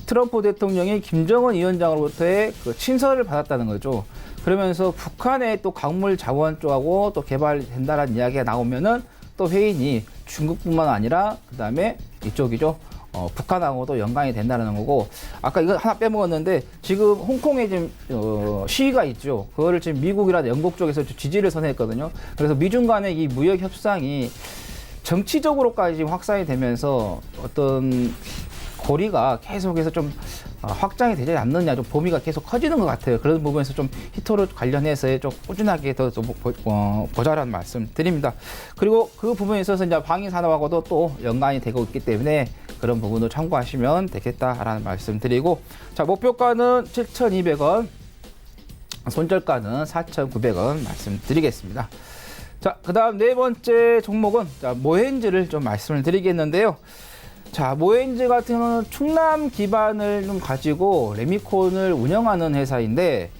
트럼프 대통령이 김정은 위원장으로부터의 그 친서를 받았다는 거죠. 그러면서 북한의 또 광물 자원 쪽하고 또 개발된다라는 이야기가 나오면은 또 회인이 중국뿐만 아니라 그 다음에 이쪽이죠. 북한하고도 연관이 된다는 거고, 아까 이거 하나 빼먹었는데 지금 홍콩에 지금 시위가 있죠. 그거를 지금 미국이나 영국 쪽에서 지지를 선회했거든요. 그래서 미중 간의 이 무역 협상이 정치적으로까지 확산이 되면서 어떤 고리가 계속해서 좀 확장이 되지 않느냐, 좀 범위가 계속 커지는 것 같아요. 그런 부분에서 좀 히토로 관련해서 좀 꾸준하게 더 보자라는 말씀 드립니다. 그리고 그 부분에 있어서 이제 방위 산업하고도 또 연관이 되고 있기 때문에 그런 부분도 참고하시면 되겠다라는 말씀 드리고, 자, 목표가는 7,200원, 손절가는 4,900원 말씀드리겠습니다. 자, 그 다음 네 번째 종목은 모헨즈를 좀 말씀을 드리겠는데요. 자, 모헨즈 같은 경우는 충남 기반을 좀 가지고 레미콘을 운영하는 회사인데,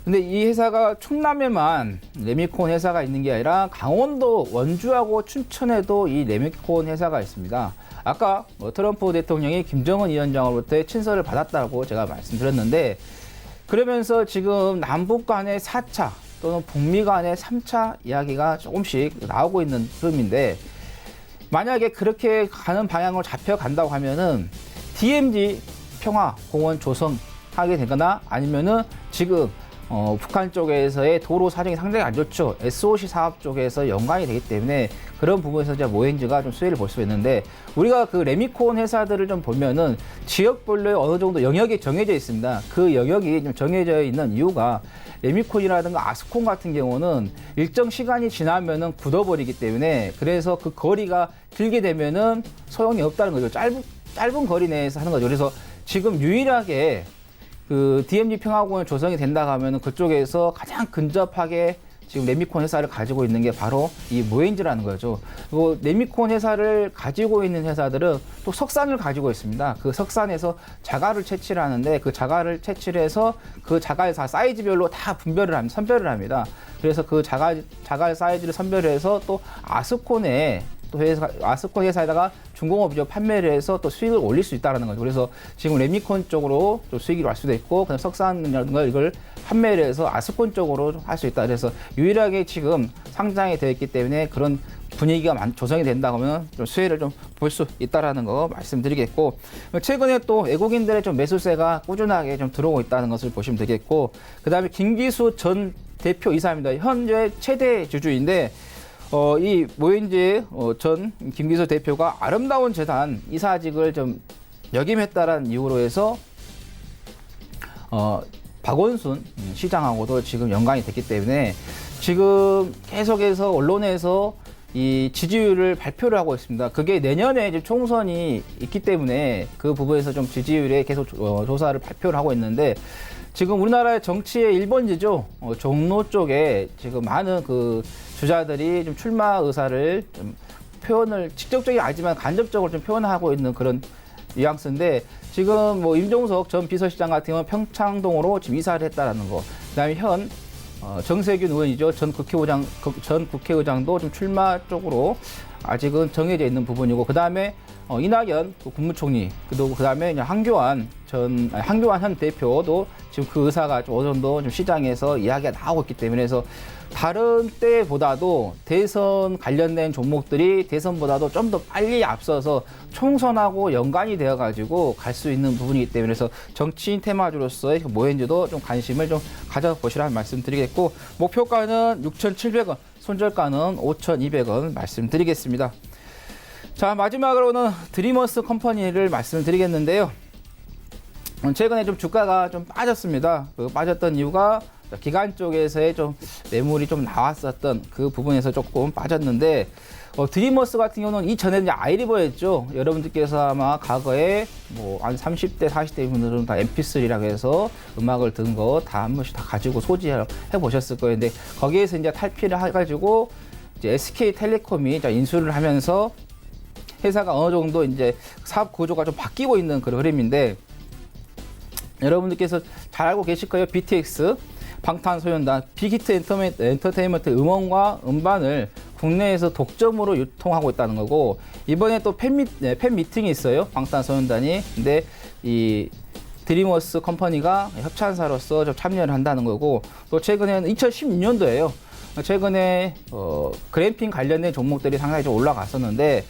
근데 이 회사가 충남에만 레미콘 회사가 있는 게 아니라 강원도 원주하고 춘천에도 이 레미콘 회사가 있습니다. 아까 트럼프 대통령이 김정은 위원장으로부터의 친서를 받았다고 제가 말씀드렸는데, 그러면서 지금 남북 간의 4차 또는 북미 간의 3차 이야기가 조금씩 나오고 있는 흐름인데, 만약에 그렇게 가는 방향으로 잡혀간다고 하면은 DMZ 평화 공원 조성하게 되거나 아니면은 지금 북한 쪽에서의 도로 사정이 상당히 안 좋죠. SOC 사업 쪽에서 연관이 되기 때문에 그런 부분에서 이제 모헨즈가 좀 수혜를 볼 수 있는데, 우리가 그 레미콘 회사들을 좀 보면은 지역별로 어느 정도 영역이 정해져 있습니다. 그 영역이 좀 정해져 있는 이유가 레미콘이라든가 아스콘 같은 경우는 일정 시간이 지나면은 굳어버리기 때문에, 그래서 그 거리가 길게 되면은 소용이 없다는 거죠. 짧은 거리 내에서 하는 거죠. 그래서 지금 유일하게 그 DMZ 평화공원 조성이 된다고 하면은 그쪽에서 가장 근접하게 지금 레미콘 회사를 가지고 있는 게 바로 이 모헨즈라는 거죠. 그리고 레미콘 회사를 가지고 있는 회사들은 또 석산을 가지고 있습니다. 그 석산에서 자갈을 채취를 하는데 그 자갈을 채취를 해서 그 자갈 사이즈별로 다 선별을 합니다. 그래서 그 자갈 사이즈를 선별해서 또 아스콘 회사에다가 중공업이죠. 판매를 해서 또 수익을 올릴 수 있다는 거죠. 그래서 지금 레미콘 쪽으로 또 수익이 올 수도 있고, 그다음 석산이라든가 이걸 판매를 해서 아스콘 쪽으로 할 수 있다. 그래서 유일하게 지금 상장이 되어 있기 때문에 그런 분위기가 조성이 된다고 하면 좀 수혜를 좀 볼 수 있다라는 거 말씀드리겠고, 최근에 또 외국인들의 좀 매수세가 꾸준하게 좀 들어오고 있다는 것을 보시면 되겠고, 그다음에 김기수 전 대표이사입니다. 현재 최대 주주인데, 이 모헨즈 전 김기수 대표가 아름다운 재단 이사직을 좀 역임했다라는 이유로 해서 박원순 시장하고도 지금 연관이 됐기 때문에 지금 계속해서 언론에서 이 지지율을 발표를 하고 있습니다. 그게 내년에 이제 총선이 있기 때문에 그 부분에서 좀 지지율에 계속 조사를 발표를 하고 있는데, 지금 우리나라의 정치의 1번지죠. 종로 쪽에 지금 많은 그 주자들이 좀 출마 의사를 좀 표현을 직접적이 아니지만 간접적으로 좀 표현하고 있는 그런 뉘앙스인데, 지금 뭐 임종석 전 비서실장 같은 경우는 평창동으로 지금 이사를 했다라는 거. 그다음에 정세균 의원이죠. 전 국회의장도 좀 출마 쪽으로 아직은 정해져 있는 부분이고, 그다음에 이낙연 국무총리, 그다음에 한교안 현 대표도 지금 그 의사가 좀 어느 정도 좀 시장에서 이야기가 나오고 있기 때문에 해서 다른 때보다도 대선 관련된 종목들이 대선보다도 좀 더 빨리 앞서서 총선하고 연관이 되어가지고 갈 수 있는 부분이기 때문에 해서 정치인 테마주로서의 뭐인지도 좀 관심을 좀 가져보시라는 말씀드리겠고 목표가는 6,700원, 손절가는 5,200원 말씀드리겠습니다. 자, 마지막으로는 드리머스 컴퍼니를 말씀드리겠는데요. 최근에 좀 주가가 좀 빠졌습니다. 그 빠졌던 이유가 기관 쪽에서의 좀 매물이 좀 나왔었던 그 부분에서 조금 빠졌는데 드리머스 같은 경우는 이전에 이제 아이리버였죠. 여러분들께서 아마 과거에 뭐 한 30대, 40대 분들은 다 MP3라고 해서 음악을 든 거 다 한 번씩 다 가지고 소지해 보셨을 거예요. 근데 거기에서 이제 탈피를 해가지고 이제 SK텔레콤이 인수를 하면서 회사가 어느 정도 이제 사업 구조가 좀 바뀌고 있는 그런 흐름인데 여러분들께서 잘 알고 계실 거예요. BTX, 방탄소년단, 빅히트 엔터테인먼트 음원과 음반을 국내에서 독점으로 유통하고 있다는 거고 이번에 또 팬 미팅이 있어요. 방탄소년단이. 근데 이 드림워스 컴퍼니가 협찬사로서 좀 참여를 한다는 거고 또 최근에는 2016년도에요. 최근에 그래핀 관련된 종목들이 상당히 좀 올라갔었는데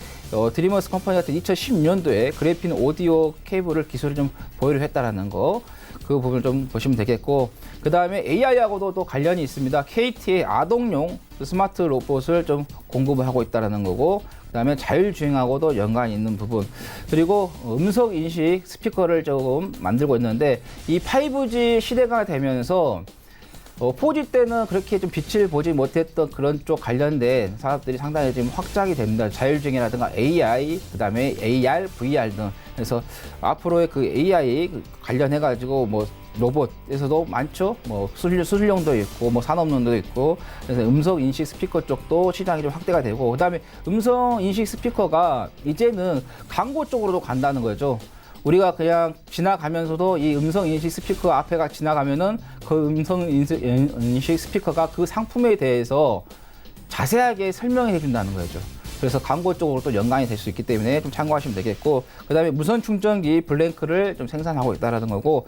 드리머스 컴퍼니 같은 2016년도에 그래핀 오디오 케이블을 기술을 좀 보유를 했다라는 거 그 부분을 좀 보시면 되겠고 그 다음에 AI하고도 또 관련이 있습니다. KT의 아동용 스마트 로봇을 좀 공급을 하고 있다라는 거고 그 다음에 자율주행하고도 연관이 있는 부분 그리고 음성 인식 스피커를 조금 만들고 있는데 이 5G 시대가 되면서 4G 때는 그렇게 좀 빛을 보지 못했던 그런 쪽 관련된 사업들이 상당히 지금 확장이 됩니다. 자율주행이라든가 AI, 그 다음에 AR, VR 등. 그래서 앞으로의 그 AI 관련해가지고 뭐 로봇에서도 많죠. 뭐 수술용도 있고, 뭐 산업용도 있고. 그래서 음성 인식 스피커 쪽도 시장이 좀 확대가 되고, 그 다음에 음성 인식 스피커가 이제는 광고 쪽으로도 간다는 거죠. 우리가 그냥 지나가면서도 이 음성 인식 스피커 앞에가 지나가면은 그 음성 인식 스피커가 그 상품에 대해서 자세하게 설명해 준다는 거죠. 그래서 광고 쪽으로 또 연관이 될 수 있기 때문에 좀 참고하시면 되겠고, 그 다음에 무선 충전기 블랭크를 좀 생산하고 있다라는 거고,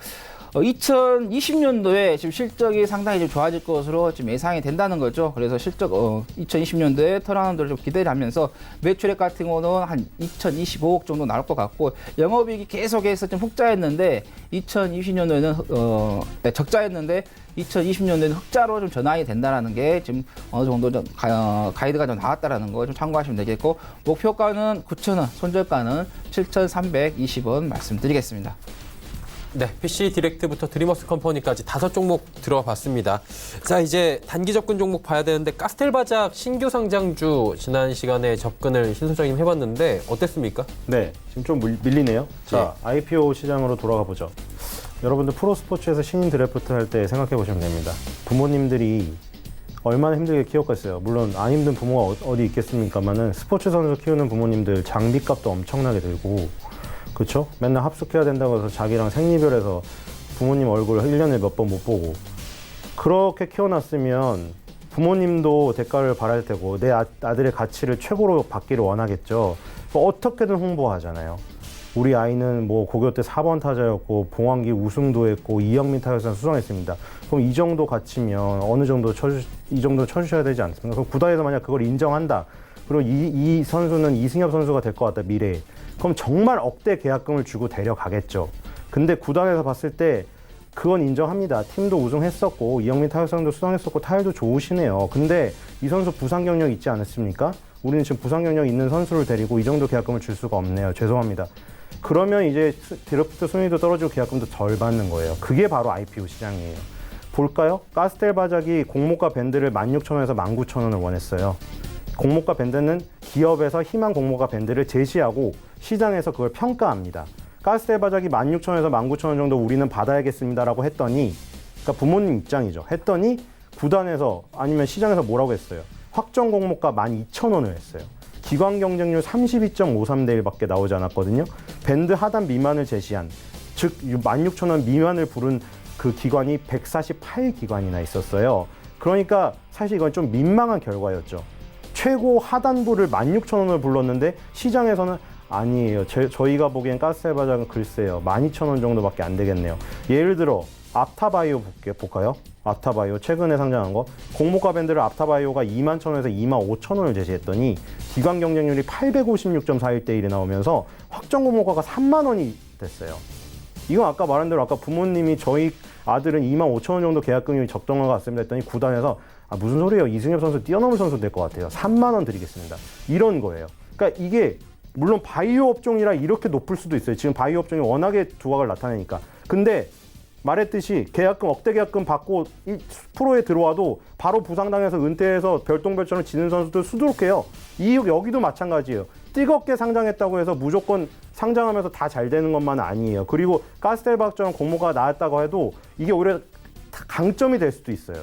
2020년도에 지금 실적이 상당히 좀 좋아질 것으로 지금 예상이 된다는 거죠. 그래서 실적 2020년도에 턴어라운드를 좀 기대를 하면서 매출액 같은 경우는 한 2,025억 정도 나올 것 같고 영업이익이 계속해서 좀 흑자였는데 2020년도에는 적자였는데 2020년도에는 흑자로 좀 전환이 된다라는 게 지금 어느 정도 좀 가이드가 좀 나왔다라는 거 좀 참고하시면 되겠고 목표가는 9,000원, 손절가는 7,320원 말씀드리겠습니다. 네, PC 디렉트부터 드리머스 컴퍼니까지 5종목 들어가 봤습니다. 자, 이제 단기 접근 종목 봐야 되는데 카스텔바작 신규 상장주 지난 시간에 접근을 신 소장님 해봤는데 어땠습니까? 네, 지금 좀 밀리네요. 자, IPO 시장으로 돌아가 보죠. 여러분들 프로스포츠에서 신인 드래프트 할 때 생각해 보시면 됩니다. 부모님들이 얼마나 힘들게 키웠겠어요. 물론 안 힘든 부모가 어디 있겠습니까만은 스포츠 선수 키우는 부모님들 장비값도 엄청나게 들고 그렇죠? 맨날 합숙해야 된다고 해서 자기랑 생리별해서 부모님 얼굴 1년에 몇 번 못 보고 그렇게 키워놨으면 부모님도 대가를 바랄 테고 내 아들의 가치를 최고로 받기를 원하겠죠. 어떻게든 홍보하잖아요. 우리 아이는 뭐 고교 때 4번 타자였고 봉황기 우승도 했고 이영민 타격상 수상했습니다. 그럼 이 정도 가치면 어느 정도 이 정도 쳐주셔야 되지 않습니까? 그럼 구단에서 만약 그걸 인정한다. 그리고 이 선수는 이승엽 선수가 될 것 같다 미래에. 그럼 정말 억대 계약금을 주고 데려가겠죠. 근데 구단에서 봤을 때 그건 인정합니다. 팀도 우승했었고 이영민 타격상도 수상했었고 타율도 좋으시네요. 근데 이 선수 부상 경력 있지 않습니까? 우리는 지금 부상 경력 있는 선수를 데리고 이 정도 계약금을 줄 수가 없네요. 죄송합니다. 그러면 이제 드래프트 순위도 떨어지고 계약금도 덜 받는 거예요. 그게 바로 IPO 시장이에요. 볼까요? 카스텔바작이 공모가 밴드를 16,000원에서 19,000원을 원했어요. 공모가 밴드는 기업에서 희망 공모가 밴드를 제시하고 시장에서 그걸 평가합니다. 가스텔바작이 16,000원에서 19,000원 정도 우리는 받아야겠습니다라고 했더니 그러니까 부모님 입장이죠. 했더니 구단에서 아니면 시장에서 뭐라고 했어요? 확정 공모가 12,000원을 했어요. 기관 경쟁률 32.53대 1밖에 나오지 않았거든요. 밴드 하단 미만을 제시한 즉 16,000원 미만을 부른 그 기관이 148기관이나 있었어요. 그러니까 사실 이건 좀 민망한 결과였죠. 최고 하단부를 16,000원을 불렀는데 시장에서는 아니에요. 저희가 보기엔 가스텔 바닥은 글쎄요. 12,000원 정도밖에 안 되겠네요. 예를 들어 앞타바이오 볼까요? 앞타바이오 최근에 상장한 거 공모가 밴드를 앞타바이오가 21,000원에서 25,000원을 제시했더니 기관 경쟁률이 856.41대 1이 나오면서 확정 공모가가 3만 원이 됐어요. 이건 아까 말한 대로 아까 부모님이 저희 아들은 25,000원 정도 계약금이 적정한 것 같습니다 했더니 구단에서 무슨 소리예요? 이승엽 선수 뛰어넘을 선수 될 것 같아요. 3만 원 드리겠습니다. 이런 거예요. 그러니까 이게 물론 바이오 업종이라 이렇게 높을 수도 있어요. 지금 바이오 업종이 워낙에 두각을 나타내니까. 근데 말했듯이 계약금 억대 계약금 받고 프로에 들어와도 바로 부상당해서 은퇴해서 별똥별처럼 지는 선수들 수두룩해요. 여기도 마찬가지예요. 뜨겁게 상장했다고 해서 무조건 상장하면서 다 잘 되는 것만은 아니에요. 그리고 가스텔 바닥처럼 공모가 나왔다고 해도 이게 오히려 강점이 될 수도 있어요.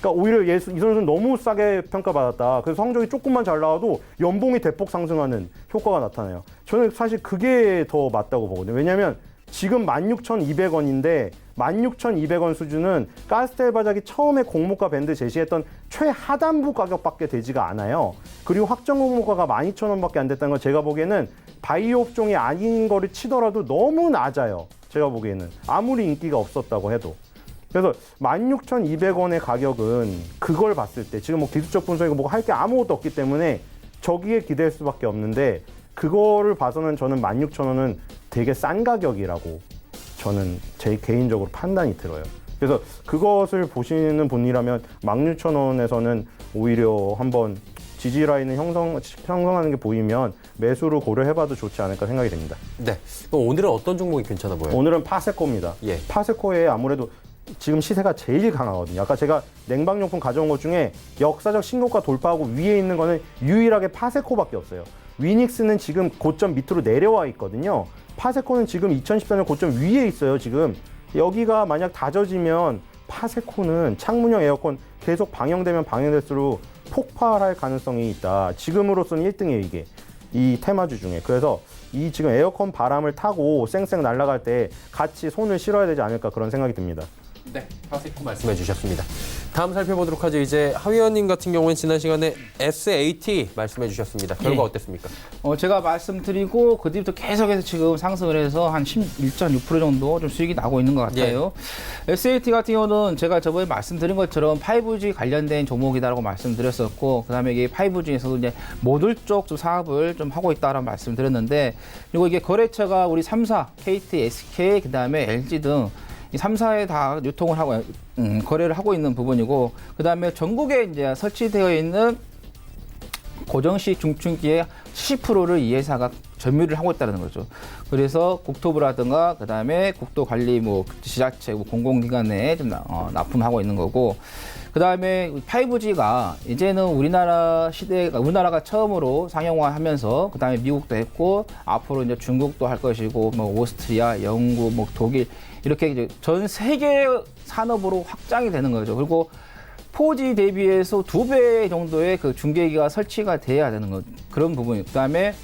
그러니까 오히려 이 선수는 너무 싸게 평가받았다. 그래서 성적이 조금만 잘 나와도 연봉이 대폭 상승하는 효과가 나타나요. 저는 사실 그게 더 맞다고 보거든요. 왜냐하면 지금 16,200원인데 16,200원 수준은 가스텔 바닥이 처음에 공모가 밴드 제시했던 최하단부 가격밖에 되지가 않아요. 그리고 확정 공모가가 12,000원밖에 안 됐다는 건 제가 보기에는 바이오 업종이 아닌 거를 치더라도 너무 낮아요. 제가 보기에는 아무리 인기가 없었다고 해도. 그래서 16,200원의 가격은 그걸 봤을 때 지금 뭐 기술적 분석이고 뭐 할 게 아무것도 없기 때문에 저기에 기댈 수밖에 없는데 그거를 봐서는 저는 16,000원은 되게 싼 가격이라고 저는 제 개인적으로 판단이 들어요. 그래서 그것을 보시는 분이라면 16,000원에서는 오히려 한번 지지 라인을 형성하는 게 보이면 매수를 고려해봐도 좋지 않을까 생각이 됩니다. 네. 그럼 오늘은 어떤 종목이 괜찮아 보여요? 오늘은 파세코입니다. 예. 파세코에 아무래도 지금 시세가 제일 강하거든요. 아까 제가 냉방용품 가져온 것 중에 역사적 신고가 돌파하고 위에 있는 거는 유일하게 파세코밖에 없어요. 위닉스는 지금 고점 밑으로 내려와 있거든요. 파세코는 지금 2014년 고점 위에 있어요. 지금 여기가 만약 다져지면 파세코는 창문형 에어컨 계속 방영되면 방영될수록 폭발할 가능성이 있다. 지금으로서는 1등이에요, 이게. 이 테마주 중에. 그래서 이 지금 에어컨 바람을 타고 쌩쌩 날아갈 때 같이 손을 실어야 되지 않을까 그런 생각이 듭니다. 네, 파세코 말씀해 주셨습니다. 다음 살펴보도록 하죠. 이제 하위원님 같은 경우는 지난 시간에 SAT 말씀해 주셨습니다. 결과 예. 어땠습니까? 제가 말씀드리고 그 뒤부터 계속해서 지금 상승을 해서 한 11.6% 정도 좀 수익이 나고 있는 것 같아요. SAT 같은 경우는 제가 저번에 말씀드린 것처럼 5G 관련된 종목이다라고 말씀드렸었고, 그다음에 이게 5G에서도 이제 모듈 쪽 좀 사업을 좀 하고 있다라고 말씀드렸는데, 그리고 이게 거래처가 우리 3사, KT, SK, 그다음에 LG 등 이 3사에 다 유통을 하고 거래를 하고 있는 부분이고, 그다음에 전국에 이제 설치되어 있는 고정식 중층기의 70%를 이 회사가 점유를 하고 있다는 거죠. 그래서 국토부라든가 그다음에 국도관리 뭐 지자체 뭐 공공기관에 좀 납품하고 있는 거고, 그다음에 5G가 이제는 우리나라가 처음으로 상용화하면서 그다음에 미국도 했고 앞으로 이제 중국도 할 것이고 뭐 오스트리아, 영국, 뭐 독일 이렇게 이제 전 세계 산업으로 확장이 되는 거죠. 그리고 4G 대비해서 2배 정도의 그 중계기가 설치가 돼야 되는 것, 그런 부분이. 그다음에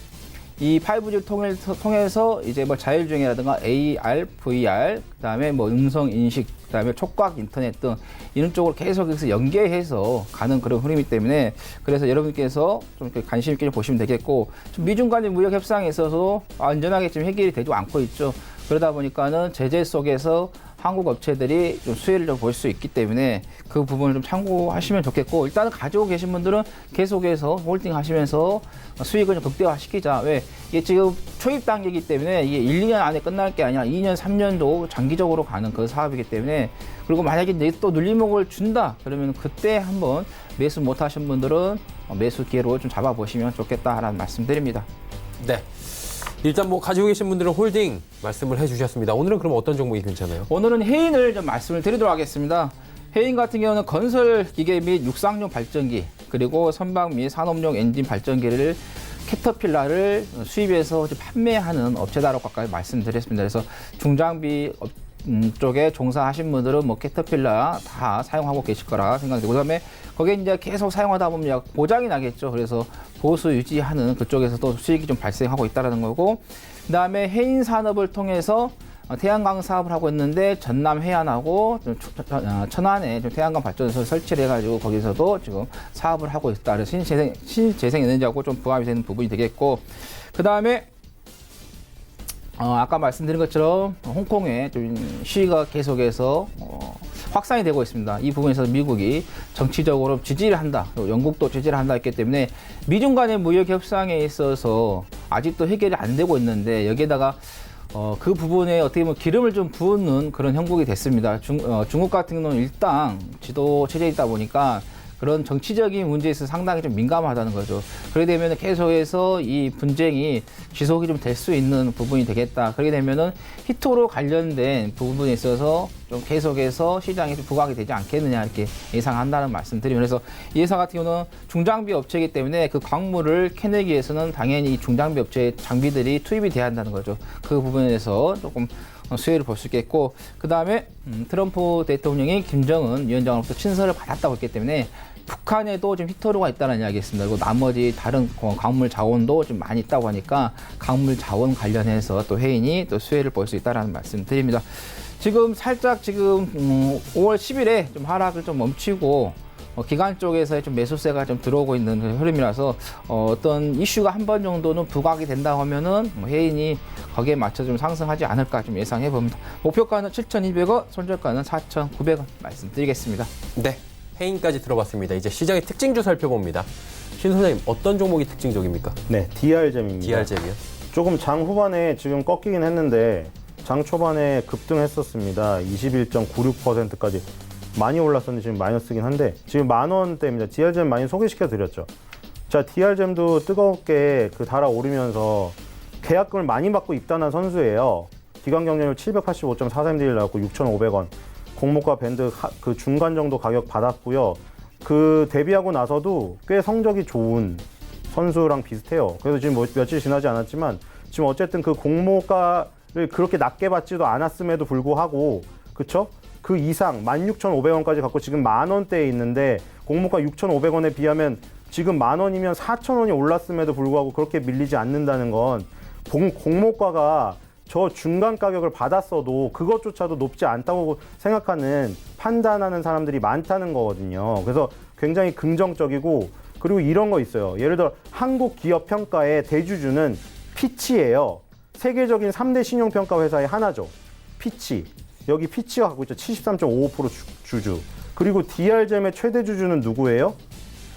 이 5G를 통해서 이제 뭐 자율주행이라든가 AR, VR, 그다음에 뭐 음성 인식, 그다음에 촉각 인터넷 등 이런 쪽으로 계속해서 연계해서 가는 그런 흐름이기 때문에, 그래서 여러분께서 좀 관심 있게 보시면 되겠고, 좀 미중 간의 무역 협상에 있어서 안전하게 지금 해결이 되지 않고 있죠. 그러다 보니까는 제재 속에서 한국 업체들이 좀 수혜를 좀 볼 수 있기 때문에 그 부분을 좀 참고하시면 좋겠고, 일단은 가지고 계신 분들은 계속해서 홀딩 하시면서 수익을 좀 극대화시키자. 왜? 이게 지금 초입 단계이기 때문에 이게 1, 2년 안에 끝날 게 아니라 2년, 3년도 장기적으로 가는 그 사업이기 때문에, 그리고 만약에 또 눌림목을 준다 그러면 그때 한번 매수 못 하신 분들은 매수 기회로 좀 잡아보시면 좋겠다라는 말씀드립니다. 네. 일단 뭐 가지고 계신 분들은 홀딩 말씀을 해주셨습니다. 오늘은 그럼 어떤 종목이 괜찮아요? 오늘은 해인을 좀 말씀을 드리도록 하겠습니다. 해인 같은 경우는 건설 기계 및 육상용 발전기, 그리고 선박 및 산업용 엔진 발전기를 캐터필라를 수입해서 판매하는 업체다라고 아까 말씀드렸습니다. 그래서 중장비 쪽에 종사하신 분들은 뭐 캐터필라 다 사용하고 계실 거라 생각되고, 그다음에 거기에 이제 계속 사용하다 보면 보장이 나겠죠. 그래서 보수 유지하는 그쪽에서도 수익이 좀 발생하고 있다는 거고, 그다음에 해인 산업을 통해서 태양광 사업을 하고 있는데 전남 해안하고 천안에 태양광 발전소 설치를 해가지고 거기서도 지금 사업을 하고 있다. 그래서 신재생 에너지하고 좀 부합이 되는 부분이 되겠고, 그다음에 아까 말씀드린 것처럼 홍콩에 좀 시위가 계속해서 확산이 되고 있습니다. 이 부분에서 미국이 정치적으로 지지를 한다, 영국도 지지를 한다 했기 때문에 미중 간의 무역 협상에 있어서 아직도 해결이 안 되고 있는데 여기에다가 그 부분에 어떻게 보면 기름을 좀 부은 그런 형국이 됐습니다. 중국 같은 경우는 일당 지도 체제에 있다 보니까 그런 정치적인 문제에서 상당히 좀 민감하다는 거죠. 그렇게 되면 계속해서 이 분쟁이 지속이 좀 될 수 있는 부분이 되겠다. 그렇게 되면은 히토로 관련된 부분에 있어서 좀 계속해서 시장에 좀 부각이 되지 않겠느냐 이렇게 예상한다는 말씀드리면, 그래서 이 회사 같은 경우는 중장비 업체이기 때문에 그 광물을 캐내기 위해서는 당연히 이 중장비 업체의 장비들이 투입이 돼야 한다는 거죠. 그 부분에서 조금 수혜를 볼 수 있겠고, 그 다음에 트럼프 대통령이 김정은 위원장으로부터 친서를 받았다고 했기 때문에 북한에도 좀 히토류가 있다는 이야기였습니다. 그리고 나머지 다른 광물 자원도 좀 많이 있다고 하니까 강물 자원 관련해서 또 해인이 또 수혜를 볼 수 있다는 말씀드립니다. 지금 살짝 5월 10일에 좀 하락을 좀 멈추고 기관 쪽에서 좀 매수세가 좀 들어오고 있는 그런 흐름이라서 어떤 이슈가 한 번 정도는 부각이 된다고 하면은 해인이 거기에 맞춰 좀 상승하지 않을까 좀 예상해 봅니다. 목표가는 7,200원, 손절가는 4,900원 말씀드리겠습니다. 네, 해인까지 들어봤습니다. 이제 시장의 특징주 살펴봅니다. 신 선생님, 어떤 종목이 특징적입니까? 네, DR잼입니다. DR잼이요? 조금 장 후반에 지금 꺾이긴 했는데 장 초반에 급등했었습니다. 21.96%까지 많이 올랐었는데 지금 마이너스긴 한데 지금 10,000원대입니다. DR잼 많이 소개시켜 드렸죠. 자, DR잼도 뜨겁게 달아오르면서 계약금을 많이 받고 입단한 선수예요. 기간 경쟁률 785.43딜 나왔고 6,500원. 공모가 밴드 그 중간 정도 가격 받았고요. 그 데뷔하고 나서도 꽤 성적이 좋은 선수랑 비슷해요. 그래서 지금 며칠 지나지 않았지만 지금 어쨌든 그 공모가를 그렇게 낮게 받지도 않았음에도 불구하고, 그쵸? 그 이상 16,500원까지 갖고 지금 10,000원대에 있는데 공모가 6,500원에 비하면 지금 10,000원이면 4,000원이 올랐음에도 불구하고 그렇게 밀리지 않는다는 건 공모가가 저 중간 가격을 받았어도 그것조차도 높지 않다고 생각하는, 판단하는 사람들이 많다는 거거든요. 그래서 굉장히 긍정적이고, 그리고 이런 거 있어요. 예를 들어 한국 기업 평가의 대주주는 피치예요. 세계적인 3대 신용평가 회사의 하나죠. 피치. 여기 피치가 갖고 있죠. 73.55% 주주. 그리고 DR잼의 최대 주주는 누구예요?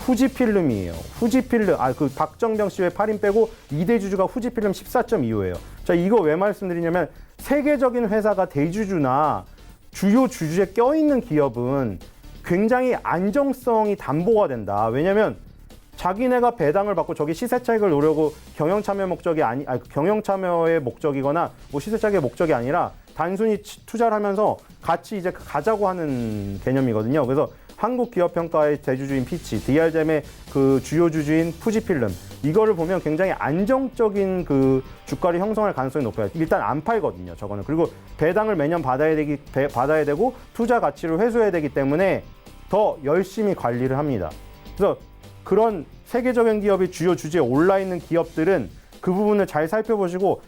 후지필름이에요. 후지필름, 그 박정병 씨의 8인 빼고 2대 주주가 후지필름 14.25예요. 자, 이거 왜 말씀드리냐면 세계적인 회사가 대주주나 주요 주주에 껴있는 기업은 굉장히 안정성이 담보가 된다. 왜냐면 자기네가 배당을 받고 저기 시세 차익을 노려고 경영 참여 목적이 경영 참여의 목적이거나 뭐 시세 차익의 목적이 아니라 단순히 투자를 하면서 같이 이제 가자고 하는 개념이거든요. 그래서 한국 기업 평가의 대주주인 피치, DR잼의 그 주요 주주인 푸지필름, 이거를 보면 굉장히 안정적인 그 주가를 형성할 가능성이 높아요. 일단 안 팔거든요, 저거는. 그리고 배당을 매년 받아야 되고 투자 가치를 회수해야 되기 때문에 더 열심히 관리를 합니다. 그래서 그런 세계적인 기업이 주요 주주에 올라 있는 기업들은 그 부분을 잘 살펴보시고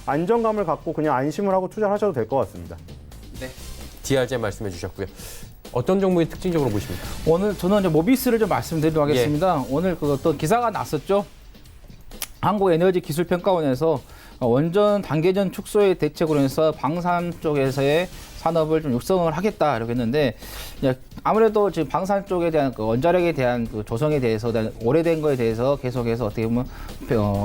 안정감을 갖고 그냥 안심을 하고 투자를 하셔도 될 것 같습니다. 네, DR잼 말씀해 주셨고요. 어떤 종목이 특징적으로 보십니까? 오늘 저는 이제 모비스를 좀 말씀드리도록 하겠습니다. 오늘 그 어떤 기사가 났었죠. 한국에너지기술평가원에서 원전 단계전 축소의 대책으로 해서 방산 쪽에서의 산업을 좀 육성을 하겠다 이렇게 했는데, 아무래도 지금 방산 쪽에 대한 그 원자력에 대한 그 조성에 대해서 오래된 거에 대해서 계속해서 어떻게 보면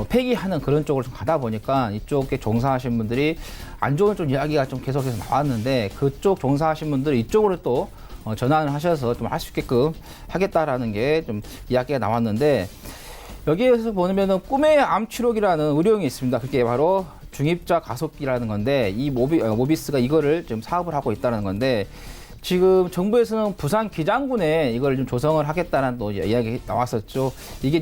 폐기하는 그런 쪽으로 좀 가다 보니까 이쪽에 종사하신 분들이 안 좋은 좀 이야기가 좀 계속해서 나왔는데, 그쪽 종사하신 분들이 이쪽으로 또 전환을 하셔서 좀 할 수 있게끔 하겠다라는 게 좀 이야기가 나왔는데, 여기에서 보면은 꿈의 암 치료기라는 의료용이 있습니다. 그게 바로 중입자 가속기라는 건데, 이 모비스가 이거를 좀 사업을 하고 있다는 건데, 지금 정부에서는 부산 기장군에 이걸 좀 조성을 하겠다는 또 이야기 나왔었죠. 이게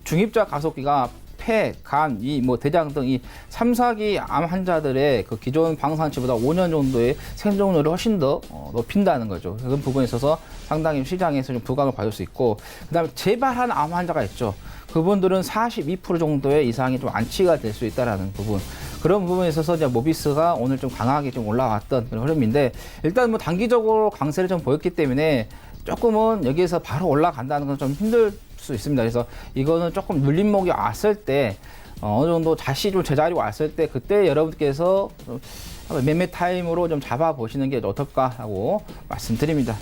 중입자 가속기가 폐, 간, 대장 등 이 3, 4기 암 환자들의 그 기존 방사치보다 5년 정도의 생존율을 훨씬 더 높인다는 거죠. 그런 부분에 있어서 상당히 시장에서 좀 부각을 받을 수 있고, 그다음에 재발한 암 환자가 있죠. 그분들은 42% 정도의 이상이 좀 안치가 될 수 있다라는 부분. 그런 부분에 있어서 이제 모비스가 오늘 좀 강하게 좀 올라왔던 그런 흐름인데, 일단 뭐 단기적으로 강세를 좀 보였기 때문에 조금은 여기에서 바로 올라간다는 건 좀 힘들 수 있습니다. 그래서 이거는 조금 눌림목이 왔을 때 어느 정도 다시 좀 제자리로 왔을 때 그때 여러분께서 좀 매매 타임으로 좀 잡아보시는 게 어떨까 하고 말씀드립니다.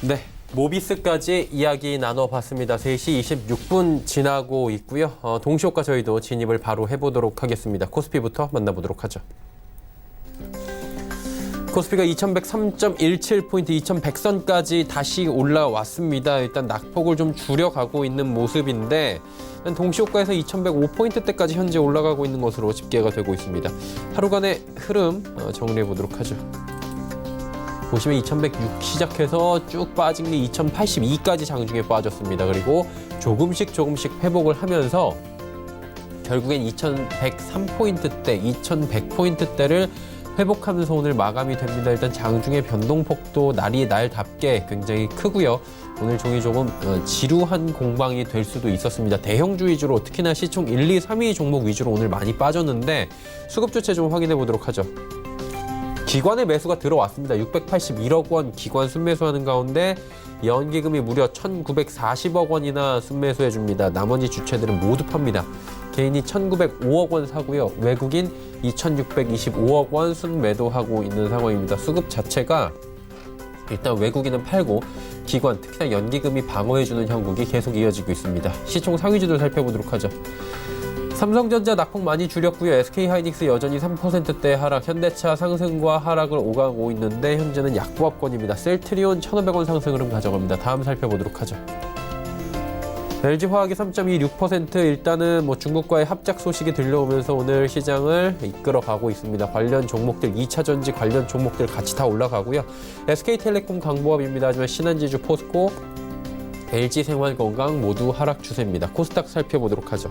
네. 모비스까지 이야기 나눠봤습니다. 3시 26분 지나고 있고요. 동시효과 저희도 진입을 바로 해보도록 하겠습니다. 코스피부터 만나보도록 하죠. 코스피가 2103.17포인트, 2100선까지 다시 올라왔습니다. 일단 낙폭을 좀 줄여가고 있는 모습인데 동시효과에서 2105포인트대까지 현재 올라가고 있는 것으로 집계가 되고 있습니다. 하루간의 흐름 정리해보도록 하죠. 보시면 2106 시작해서 쭉 빠진 게 2082까지 장중에 빠졌습니다. 그리고 조금씩 회복을 하면서 결국엔 2103포인트대, 2100포인트대를 회복하면서 오늘 마감이 됩니다. 일단 장중의 변동폭도 날이 날답게 굉장히 크고요. 오늘 종이 조금 지루한 공방이 될 수도 있었습니다. 대형주 위주로 특히나 시총 1, 2, 3위 종목 위주로 오늘 많이 빠졌는데 수급 주체 좀 확인해 보도록 하죠. 기관의 매수가 들어왔습니다. 681억 원 기관 순매수하는 가운데 연기금이 무려 1,940억 원이나 순매수해줍니다. 나머지 주체들은 모두 팝니다. 개인이 1,905억 원 사고요. 외국인 2,625억 원 순매도하고 있는 상황입니다. 수급 자체가 일단 외국인은 팔고 기관, 특히나 연기금이 방어해주는 형국이 계속 이어지고 있습니다. 시총 상위주들 살펴보도록 하죠. 삼성전자 낙폭 많이 줄였고요. SK하이닉스 여전히 3%대 하락, 현대차 상승과 하락을 오가고 있는데 현재는 약보합권입니다. 셀트리온 1,500원 상승 흐름 가져갑니다. 다음 살펴보도록 하죠. LG화학이 3.26% 일단은 중국과의 합작 소식이 들려오면서 오늘 시장을 이끌어가고 있습니다. 관련 종목들, 2차전지 관련 종목들 같이 다 올라가고요. SK텔레콤 강보합입니다. 하지만 신한지주, 포스코, LG생활건강 모두 하락 추세입니다. 코스닥 살펴보도록 하죠.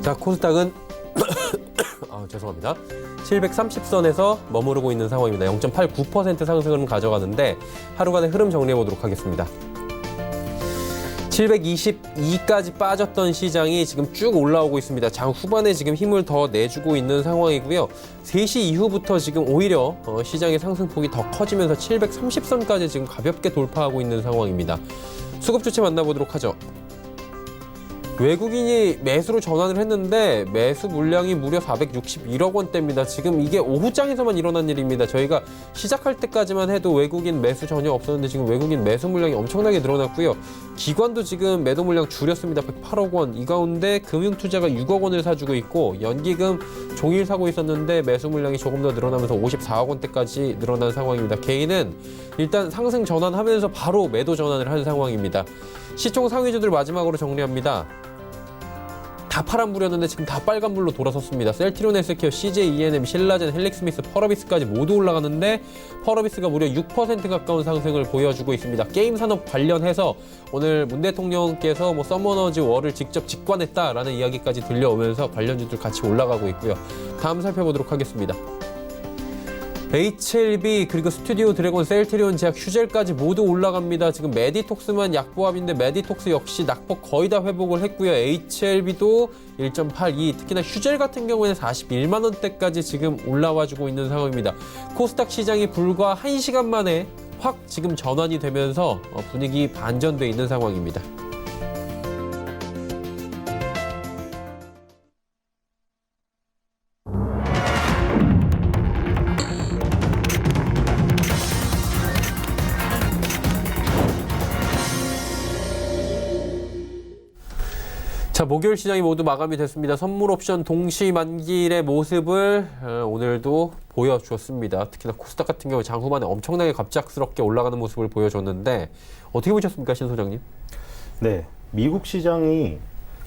자, 코스닥은 죄송합니다. 730선에서 머무르고 있는 상황입니다. 0.89% 상승을 가져가는데 하루간의 흐름 정리해 보도록 하겠습니다. 722까지 빠졌던 시장이 지금 쭉 올라오고 있습니다. 장 후반에 지금 힘을 더 내주고 있는 상황이고요. 3시 이후부터 지금 오히려 시장의 상승폭이 더 커지면서 730선까지 지금 가볍게 돌파하고 있는 상황입니다. 수급 주체 만나보도록 하죠. 외국인이 매수로 전환을 했는데 매수 물량이 무려 461억 원대입니다. 지금 이게 오후장에서만 일어난 일입니다. 저희가 시작할 때까지만 해도 외국인 매수 전혀 없었는데 지금 외국인 매수 물량이 엄청나게 늘어났고요. 기관도 지금 매도 물량 줄였습니다. 108억 원. 이 가운데 금융투자가 6억 원을 사주고 있고 연기금 종일 사고 있었는데 매수 물량이 조금 더 늘어나면서 54억 원대까지 늘어난 상황입니다. 개인은 일단 상승 전환하면서 바로 매도 전환을 한 상황입니다. 시총 상위주들 마지막으로 정리합니다. 다 파란불이었는데 지금 다 빨간불로 돌아섰습니다. 셀트리온 헬스케어, CJ ENM, 신라젠, 헬릭스미스, 펄어비스까지 모두 올라가는데 펄어비스가 무려 6% 가까운 상승을 보여주고 있습니다. 게임 산업 관련해서 오늘 문 대통령께서 서머너즈 월을 직접 직관했다라는 이야기까지 들려오면서 관련주들 같이 올라가고 있고요. 다음 살펴보도록 하겠습니다. HLB 그리고 스튜디오 드래곤, 셀트리온, 제약, 휴젤까지 모두 올라갑니다. 지금 메디톡스만 약보합인데 메디톡스 역시 낙폭 거의 다 회복을 했고요. HLB도 1.82, 특히나 휴젤 같은 경우에는 41만 원대까지 지금 올라와주고 있는 상황입니다. 코스닥 시장이 불과 1시간 만에 확 지금 전환이 되면서 분위기 반전돼 있는 상황입니다. 자, 목요일 시장이 모두 마감이 됐습니다. 선물 옵션 동시 만기일의 모습을 오늘도 보여주었습니다. 특히나 코스닥 같은 경우 장 후반에 엄청나게 갑작스럽게 올라가는 모습을 보여줬는데 어떻게 보셨습니까, 신 소장님? 네, 미국 시장이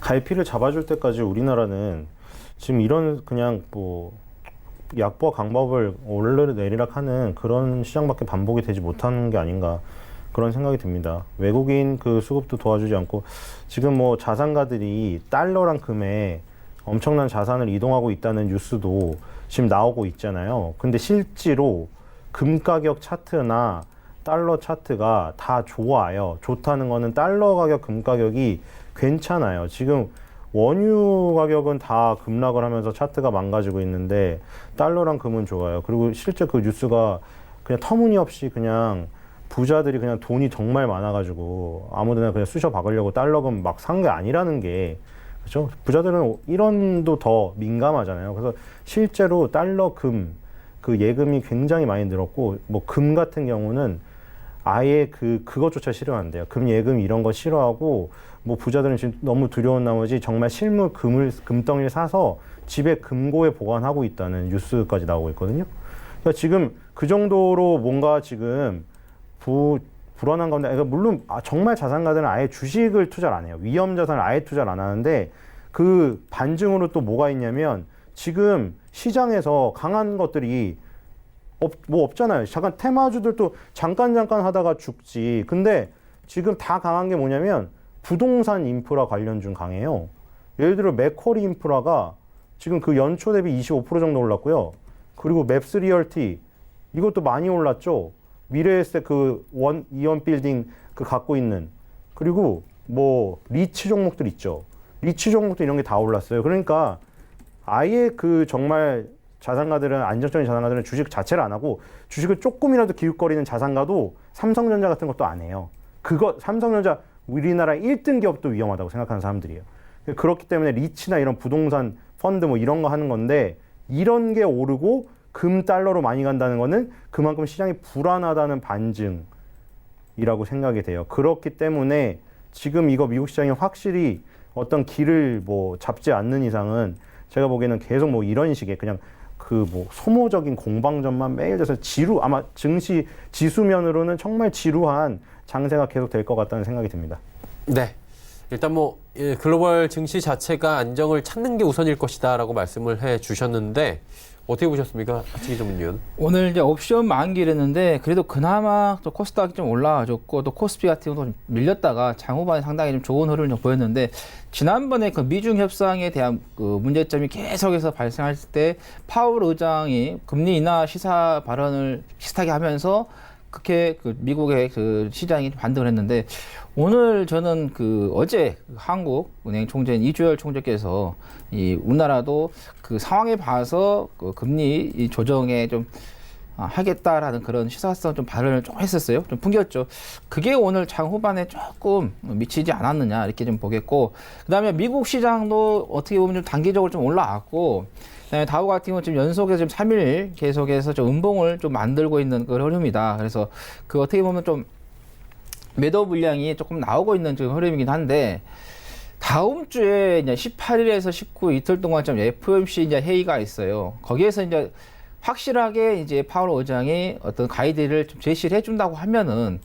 갈피를 잡아줄 때까지 우리나라는 지금 이런 그냥 약보와 강보합을 오르내리락하는 그런 시장밖에 반복이 되지 못하는 게 아닌가 그런 생각이 듭니다. 외국인 그 수급도 도와주지 않고 지금 자산가들이 달러랑 금에 엄청난 자산을 이동하고 있다는 뉴스도 지금 나오고 있잖아요. 근데 실제로 금 가격 차트나 달러 차트가 다 좋아요. 좋다는 거는 달러 가격, 금 가격이 괜찮아요. 지금 원유 가격은 다 급락을 하면서 차트가 망가지고 있는데 달러랑 금은 좋아요. 그리고 실제 그 뉴스가 그냥 터무니없이 그냥 부자들이 그냥 돈이 정말 많아가지고 아무데나 그냥 쑤셔 박으려고 달러금 막 산 게 아니라는 게, 그렇죠? 부자들은 1원도 더 민감하잖아요. 그래서 실제로 달러금 그 예금이 굉장히 많이 늘었고, 뭐 금 같은 경우는 아예 그것조차 싫어한대요. 금 예금 이런 거 싫어하고, 뭐 부자들은 지금 너무 두려운 나머지 정말 실물 금덩이를 사서 집에 금고에 보관하고 있다는 뉴스까지 나오고 있거든요. 그러니까 지금 그 정도로 뭔가 지금 불안한 가운데, 그러니까 물론 정말 자산가들은 아예 주식을 투자를 안 해요. 위험 자산을 아예 투자를 안 하는데, 그 반증으로 또 뭐가 있냐면 지금 시장에서 강한 것들이 없잖아요. 잠깐 테마주들도 잠깐 하다가 죽지. 근데 지금 다 강한 게 뭐냐면 부동산 인프라 관련 중 강해요. 예를 들어 맥쿼리 인프라가 지금 그 연초 대비 25% 정도 올랐고요. 그리고 맵스 리얼티 이것도 많이 올랐죠. 미래에셋 이원 빌딩 갖고 있는, 그리고 뭐 리츠 종목들 있죠. 리츠 종목도 이런 게 다 올랐어요. 그러니까 아예 정말 자산가들은, 안정적인 자산가들은 주식 자체를 안 하고 주식을 조금이라도 기웃거리는 자산가도 삼성전자 같은 것도 안 해요. 삼성전자 우리나라 1등 기업도 위험하다고 생각하는 사람들이에요. 그렇기 때문에 리츠나 이런 부동산 펀드 뭐 이런 거 하는 건데, 이런 게 오르고 금 달러로 많이 간다는 거는 그만큼 시장이 불안하다는 반증이라고 생각이 돼요. 그렇기 때문에 지금 이거 미국 시장이 확실히 어떤 길을 뭐 잡지 않는 이상은 제가 보기에는 계속 뭐 이런 식의 그냥 소모적인 공방전만 매일 돼서 아마 증시 지수면으로는 정말 지루한 장세가 계속 될 것 같다는 생각이 듭니다. 네. 일단 글로벌 증시 자체가 안정을 찾는 게 우선일 것이다라고 말씀을 해 주셨는데, 어떻게 보셨습니까? 하치기 전문위원. 오늘 이제 옵션 만기랬는데 그래도 그나마 또 코스닥이 좀 올라와줬고, 또 코스피 같은 경우도 좀 밀렸다가 장후반에 상당히 좀 좋은 흐름을 좀 보였는데, 지난번에 그 미중 협상에 대한 그 문제점이 계속해서 발생할 때 파월 의장이 금리 인하 시사 발언을 비슷하게 하면서 그렇게 미국의 시장이 반등을 했는데, 오늘 저는 어제 한국은행 총재인 이주열 총재께서 우리나라도 상황에 봐서 금리 조정에 좀 하겠다라는 그런 시사성 좀 발언을 좀 했었어요. 좀 풍겼죠. 그게 오늘 장 후반에 조금 미치지 않았느냐 이렇게 좀 보겠고, 그다음에 미국 시장도 어떻게 보면 좀 단기적으로 좀 올라왔고, 그다음에 다우 같은 경우 지금 연속해서 지금 3일 계속해서 좀 음봉을 좀 만들고 있는 그런 흐름이다. 그래서 어떻게 보면 좀 매도 물량이 조금 나오고 있는 지금 흐름이긴 한데, 다음 주에 이제 18일에서 19일 이틀 동안 좀 FOMC 이제 회의가 있어요. 거기에서 이제 확실하게 이제 파월 의장이 어떤 가이드를 좀 제시를 해준다고 하면은,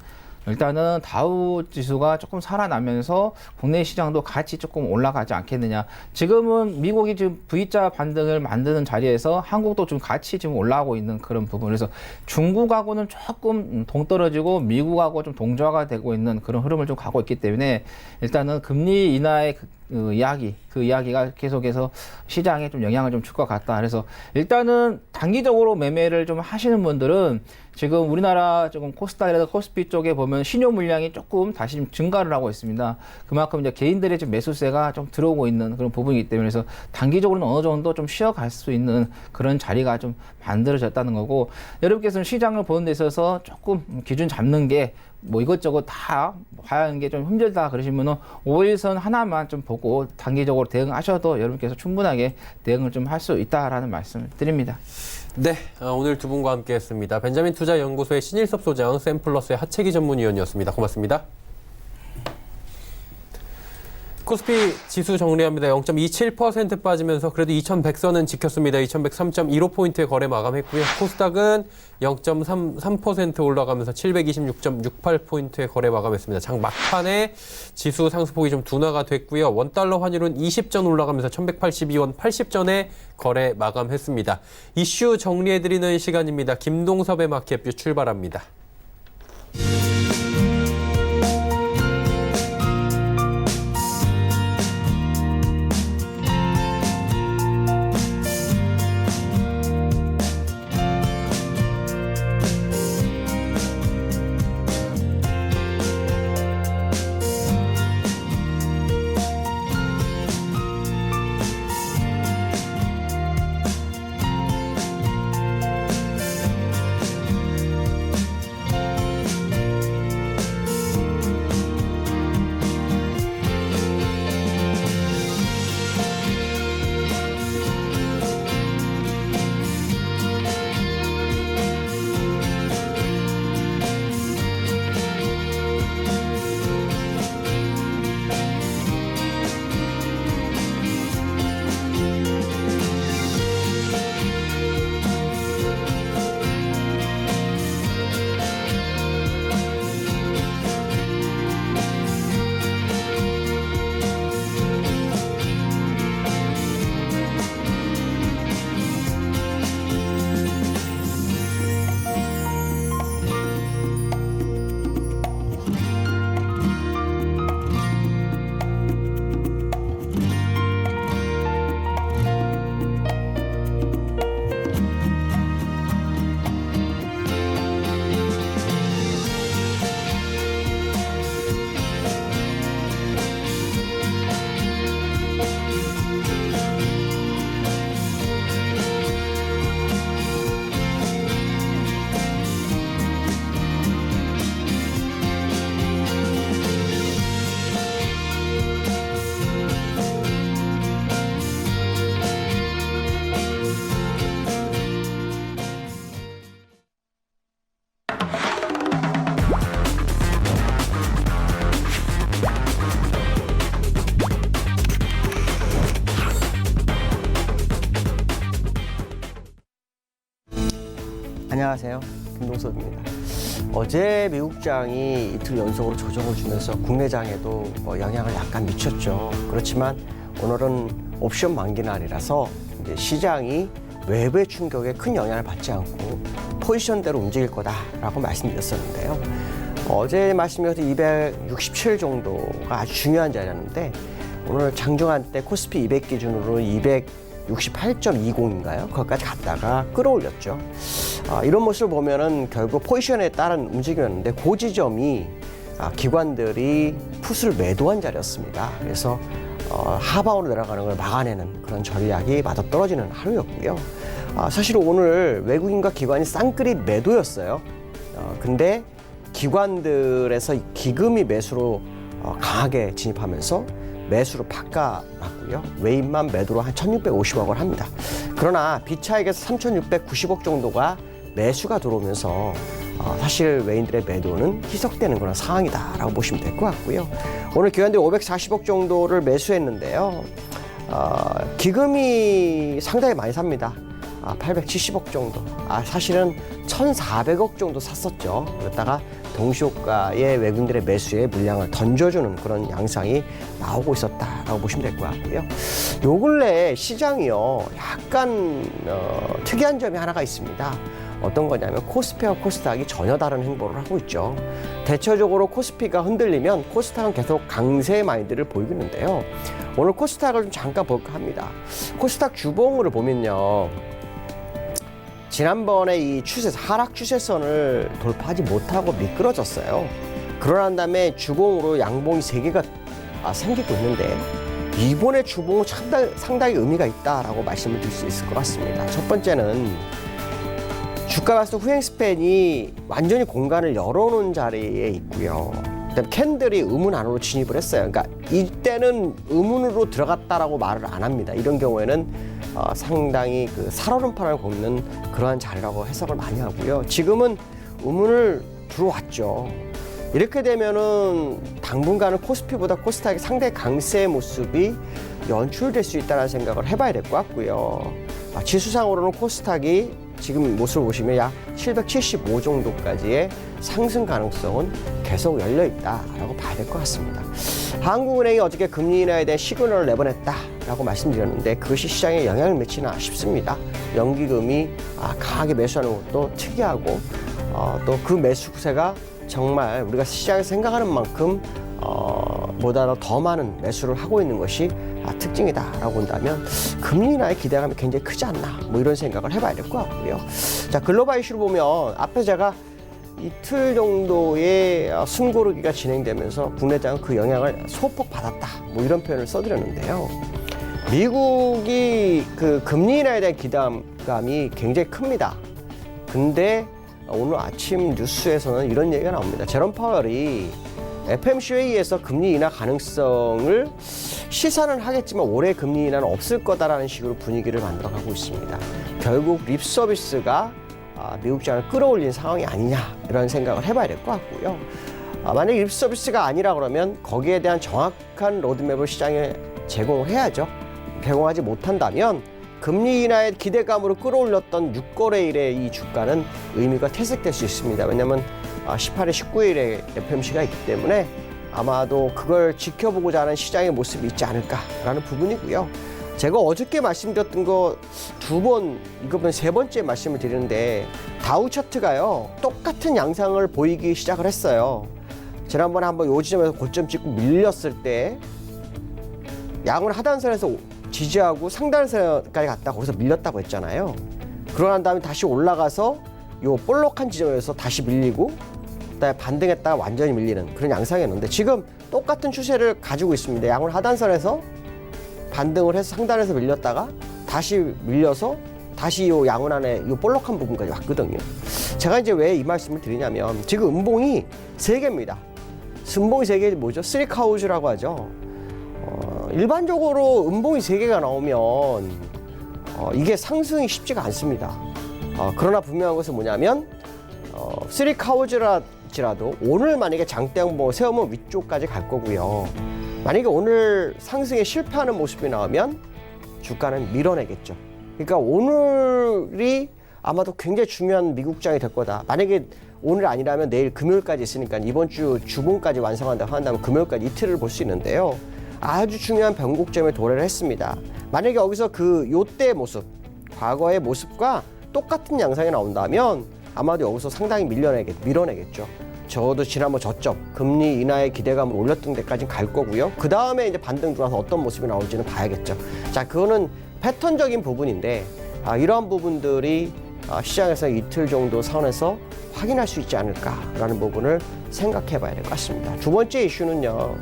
일단은 다우 지수가 조금 살아나면서 국내 시장도 같이 조금 올라가지 않겠느냐. 지금은 미국이 지금 V자 반등을 만드는 자리에서 한국도 좀 같이 지금 올라가고 있는 그런 부분. 그래서 중국하고는 조금 동떨어지고 미국하고 좀 동조화가 되고 있는 그런 흐름을 좀 가고 있기 때문에, 일단은 금리 인하의 이야기가 계속해서 시장에 좀 영향을 좀 줄 것 같다. 그래서 일단은 단기적으로 매매를 좀 하시는 분들은 지금 우리나라 조금 코스닥이라든가 코스피 쪽에 보면 신용 물량이 조금 다시 좀 증가를 하고 있습니다. 그만큼 이제 개인들의 좀 매수세가 좀 들어오고 있는 그런 부분이기 때문에, 그래서 단기적으로는 어느 정도 좀 쉬어갈 수 있는 그런 자리가 좀 만들어졌다는 거고, 여러분께서는 시장을 보는 데 있어서 조금 기준 잡는 게 뭐 이것저것 다 하는 게 좀 힘들다 그러시면은 5일선 하나만 좀 보고 단기적으로 대응하셔도 여러분께서 충분하게 대응을 좀 할 수 있다라는 말씀을 드립니다. 네, 오늘 두 분과 함께했습니다. 벤자민 투자연구소의 신일섭 소장, 샘플러스의 하채기 전문위원이었습니다. 고맙습니다. 코스피 지수 정리합니다. 0.27% 빠지면서 그래도 2100선은 지켰습니다. 2103.15포인트의 거래 마감했고요. 코스닥은 0.33% 올라가면서 726.68포인트의 거래 마감했습니다. 장 막판에 지수 상승폭이 좀 둔화가 됐고요. 원달러 환율은 20전 올라가면서 1182원 80전에 거래 마감했습니다. 이슈 정리해드리는 시간입니다. 김동섭의 마켓뷰 출발합니다. 안녕하세요. 김동섭입니다. 어제 미국장이 이틀 연속으로 조정을 주면서 국내장에도 영향을 약간 미쳤죠. 그렇지만 오늘은 옵션 만기 날이라서 이제 시장이 외부의 충격에 큰 영향을 받지 않고 포지션대로 움직일 거다라고 말씀드렸었는데요. 어제 말씀드렸던 267 정도가 아주 중요한 자리였는데 오늘 장중한 때 코스피 200 기준으로 268.20인가요? 거기까지 갔다가 끌어올렸죠. 이런 모습을 보면은 결국 포지션에 따른 움직임이었는데 그 지점이 기관들이 풋을 매도한 자리였습니다. 그래서 하방으로 내려가는 걸 막아내는 그런 전략이 맞아떨어지는 하루였고요. 사실 오늘 외국인과 기관이 쌍끌이 매도였어요. 근데 기관들에서 기금이 매수로 강하게 진입하면서 매수로 바꿔놨고요. 외인만 매도로 한 1,650억을 합니다. 그러나 비차익에서 3,690억 정도가 매수가 들어오면서 사실 외인들의 매도는 희석되는 그런 상황이다라고 보시면 될 것 같고요. 오늘 기관들이 540억 정도를 매수했는데요. 기금이 상당히 많이 삽니다. 870억 정도. 사실은 1,400억 정도 샀었죠. 그러다가 동시효과의 외국인들의 매수에 물량을 던져주는 그런 양상이 나오고 있었다라고 보시면 될 것 같고요. 요 근래 시장이요, 약간 특이한 점이 하나가 있습니다. 어떤 거냐면 코스피와 코스닥이 전혀 다른 행보를 하고 있죠. 대체적으로 코스피가 흔들리면 코스닥은 계속 강세 마인드를 보이고 있는데요. 오늘 코스닥을 좀 잠깐 볼까 합니다. 코스닥 주봉을 보면요, 지난번에 이 하락 추세선을 돌파하지 못하고 미끄러졌어요. 그러난 다음에 주봉으로 양봉이 3개가 생기고 있는데 이번에 주봉은 상당히 의미가 있다라고 말씀을 드릴 수 있을 것 같습니다. 첫 번째는 주가 발수 후행 스팬이 완전히 공간을 열어놓은 자리에 있고요. 그다음에 캔들이 음운 안으로 진입을 했어요. 그러니까 이때는 음운으로 들어갔다라고 말을 안 합니다. 이런 경우에는 상당히 그 살얼음판을 걷는 그러한 자리라고 해석을 많이 하고요. 지금은 음운을 들어왔죠. 이렇게 되면은 당분간은 코스피보다 코스닥이 상당히 강세의 모습이 연출될 수 있다는 생각을 해봐야 될 것 같고요. 지수상으로는 코스닥이 지금 모습을 보시면 약 775 정도까지의 상승 가능성은 계속 열려 있다라고 봐야 될 것 같습니다. 한국은행이 어저께 금리 인하에 대한 시그널을 내보냈다라고 말씀드렸는데 그것이 시장에 영향을 미치나 싶습니다. 연기금이 강하게 매수하는 것도 특이하고 또 그 매수세가 정말 우리가 시장에서 생각하는 만큼 보다 더 많은 매수를 하고 있는 것이 특징이다라고 본다면 금리 인하의 기대감이 굉장히 크지 않나 뭐 이런 생각을 해봐야 될 것 같고요. 자, 글로벌 이슈를 보면 앞에 제가 이틀 정도의 숨고르기가 진행되면서 국내장은 그 영향을 소폭 받았다 뭐 이런 표현을 써드렸는데요. 미국이 그 금리 인하에 대한 기대감이 굉장히 큽니다. 근데 오늘 아침 뉴스에서는 이런 얘기가 나옵니다. 제롬 파월이 FMC 회의에서 금리 인하 가능성을 시사는 하겠지만 올해 금리 인하는 없을 거다라는 식으로 분위기를 만들어가고 있습니다. 결국 립 서비스가 미국 시장을 끌어올린 상황이 아니냐 이런 생각을 해봐야 될 것 같고요. 만약에 립 서비스가 아니라 그러면 거기에 대한 정확한 로드맵을 시장에 제공해야죠. 제공하지 못한다면 금리 인하의 기대감으로 끌어올렸던 6거래일의 이 주가는 의미가 퇴색될 수 있습니다. 왜냐하면 18일, 19일에 FMC가 있기 때문에 아마도 그걸 지켜보고자 하는 시장의 모습이 있지 않을까라는 부분이고요. 제가 어저께 말씀드렸던 거 이거는 3번째 말씀을 드리는데 다우 차트가요, 똑같은 양상을 보이기 시작을 했어요. 지난번에 한번 요 지점에서 고점 찍고 밀렸을 때 양을 하단선에서 지지하고 상단선까지 갔다 거기서 밀렸다고 했잖아요. 그러고 난 다음에 다시 올라가서 요 볼록한 지점에서 다시 밀리고 그다음에 반등했다가 완전히 밀리는 그런 양상이었는데 지금 똑같은 추세를 가지고 있습니다. 양을 하단선에서 반등을 해서 상단에서 밀렸다가 다시 밀려서 다시 요 양은 안에 요 볼록한 부분까지 왔거든요. 제가 이제 왜 이 말씀을 드리냐면 지금 음봉이 3개입니다. 음봉이 3개 뭐죠? 3카우즈라고 하죠. 일반적으로 음봉이 3개가 나오면 이게 상승이 쉽지가 않습니다. 그러나 분명한 것은 뭐냐면 3카우즈랄지라도 오늘 만약에 장대양봉을 세우면 위쪽까지 갈 거고요. 만약에 오늘 상승에 실패하는 모습이 나오면 주가는 밀어내겠죠. 그러니까 오늘이 아마도 굉장히 중요한 미국장이 될 거다. 만약에 오늘 아니라면 내일 금요일까지 있으니까 이번 주 주봉까지 완성한다고 한다면 금요일까지 이틀을 볼 수 있는데요. 아주 중요한 변곡점에 도래를 했습니다. 만약에 여기서 그 요때의 모습, 과거의 모습과 똑같은 양상이 나온다면 아마도 여기서 상당히 밀어내겠죠. 적어도 지난번 저점, 금리 인하의 기대감을 올렸던 데까지 갈 거고요. 그 다음에 이제 반등 들어와서 어떤 모습이 나올지는 봐야겠죠. 자, 그거는 패턴적인 부분인데 이러한 부분들이 시장에서 이틀 정도 선에서 확인할 수 있지 않을까라는 부분을 생각해 봐야 될 것 같습니다. 두 번째 이슈는요.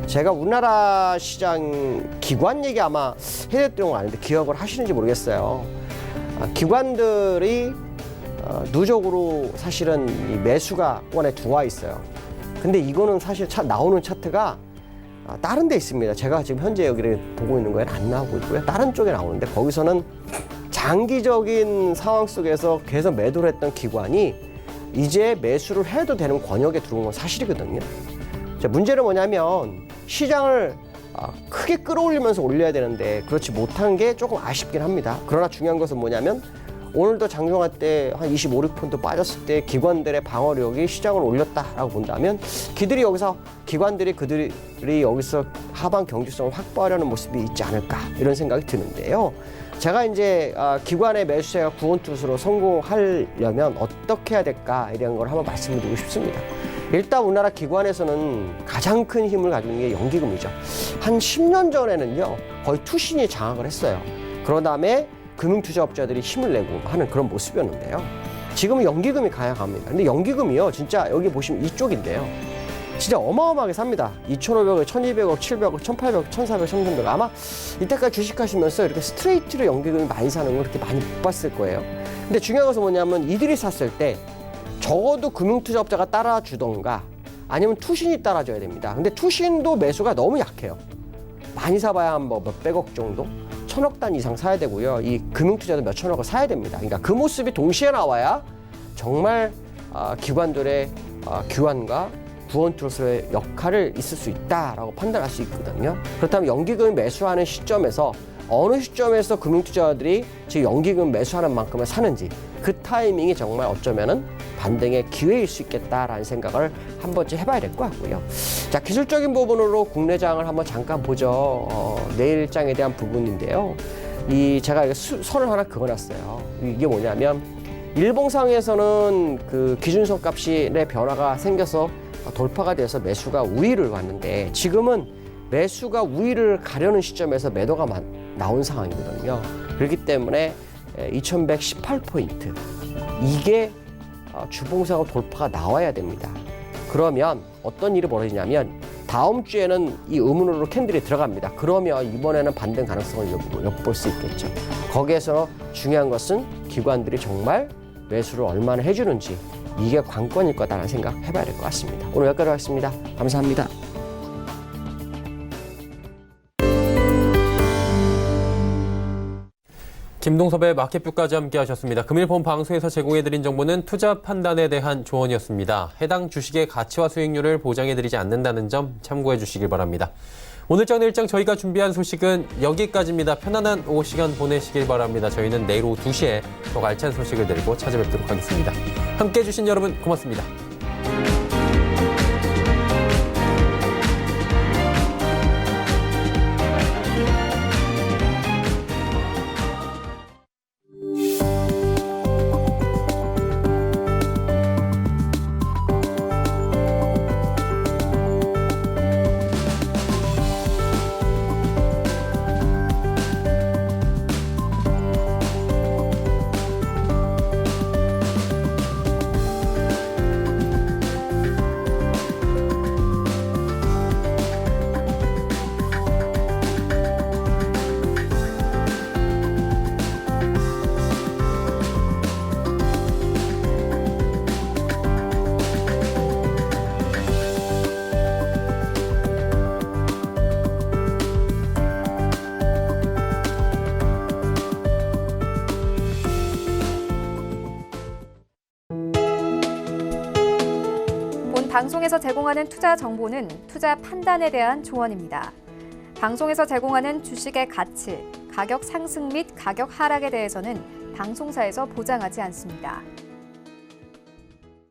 제가 우리나라 시장 기관 얘기 아마 해드렸던 거 아닌데 기억을 하시는지 모르겠어요. 기관들이 누적으로 사실은 이 매수가 권에 들어와 있어요. 근데 이거는 사실 나오는 차트가 다른 데 있습니다. 제가 지금 현재 여기를 보고 있는 거에는 안 나오고 있고요. 다른 쪽에 나오는데 거기서는 장기적인 상황 속에서 계속 매도를 했던 기관이 이제 매수를 해도 되는 권역에 들어온 건 사실이거든요. 자, 문제는 뭐냐면 시장을 크게 끌어올리면서 올려야 되는데 그렇지 못한 게 조금 아쉽긴 합니다. 그러나 중요한 것은 뭐냐면 오늘도 장중할 때 한 25, 6폰트 빠졌을 때 기관들의 방어력이 시장을 올렸다라고 본다면 기관들이 여기서 하방 경직성을 확보하려는 모습이 있지 않을까 이런 생각이 드는데요. 제가 이제 기관의 매수세가 구원투수로 성공하려면 어떻게 해야 될까 이런 걸 한번 말씀드리고 싶습니다. 일단 우리나라 기관에서는 가장 큰 힘을 가지고 있는 게 연기금이죠. 한 10년 전에는요 거의 투신이 장악을 했어요. 그런 다음에 금융투자업자들이 힘을 내고 하는 그런 모습이었는데요. 지금은 연기금이 가야합니다. 근데 연기금이요 진짜 여기 보시면 이쪽인데요. 진짜 어마어마하게 삽니다. 2,500억, 1,200억, 700억, 1,800억, 1,400억, 1,300억. 아마 이때까지 주식하시면서 이렇게 스트레이트로 연기금이 많이 사는 걸 그렇게 많이 못 봤을 거예요. 근데 중요한 것은 뭐냐면 이들이 샀을 때 적어도 금융투자업자가 따라주던가 아니면 투신이 따라줘야 됩니다. 근데 투신도 매수가 너무 약해요. 많이 사봐야 한 뭐 몇백억 정도? 1,000억 단 이상 사야 되고요. 이 금융투자도 몇 천억을 사야 됩니다. 그러니까 그 모습이 동시에 나와야 정말 기관들의 규환과 구원투수의 역할을 있을 수 있다라고 판단할 수 있거든요. 그렇다면 연기금을 매수하는 시점에서 어느 시점에서 금융투자들이 지금 연기금 매수하는 만큼을 사는지 그 타이밍이 정말 어쩌면은 반등의 기회일 수 있겠다라는 생각을 한 번쯤 해봐야 될 것 같고요. 자, 기술적인 부분으로 국내장을 한번 잠깐 보죠. 내일장에 대한 부분인데요. 제가 선을 하나 그어놨어요. 이게 뭐냐면 일봉상에서는 그 기준선 값의 변화가 생겨서 돌파가 돼서 매수가 우위를 왔는데 지금은 매수가 우위를 가려는 시점에서 매도가 나온 상황이거든요. 그렇기 때문에 2118포인트 이게 주봉상으로 돌파가 나와야 됩니다. 그러면 어떤 일이 벌어지냐면 다음 주에는 이 음운으로 캔들이 들어갑니다. 그러면 이번에는 반등 가능성을 엿볼 수 있겠죠. 거기에서 중요한 것은 기관들이 정말 매수를 얼마나 해주는지 이게 관건일 거다라는 생각 해봐야 될 것 같습니다. 오늘 여기까지 하겠습니다. 감사합니다. 김동섭의 마켓뷰까지 함께 하셨습니다. 금일 본 방송에서 제공해드린 정보는 투자 판단에 대한 조언이었습니다. 해당 주식의 가치와 수익률을 보장해드리지 않는다는 점 참고해 주시길 바랍니다. 오늘장 내일장 저희가 준비한 소식은 여기까지입니다. 편안한 오후 시간 보내시길 바랍니다. 저희는 내일 오후 2시에 더 알찬 소식을 들고 찾아뵙도록 하겠습니다. 함께해 주신 여러분 고맙습니다. 방송에서 제공하는 투자 정보는 투자 판단에 대한 조언입니다. 방송에서 제공하는 주식의 가치, 가격 상승 및 가격 하락에 대해서는 방송사에서 보장하지 않습니다.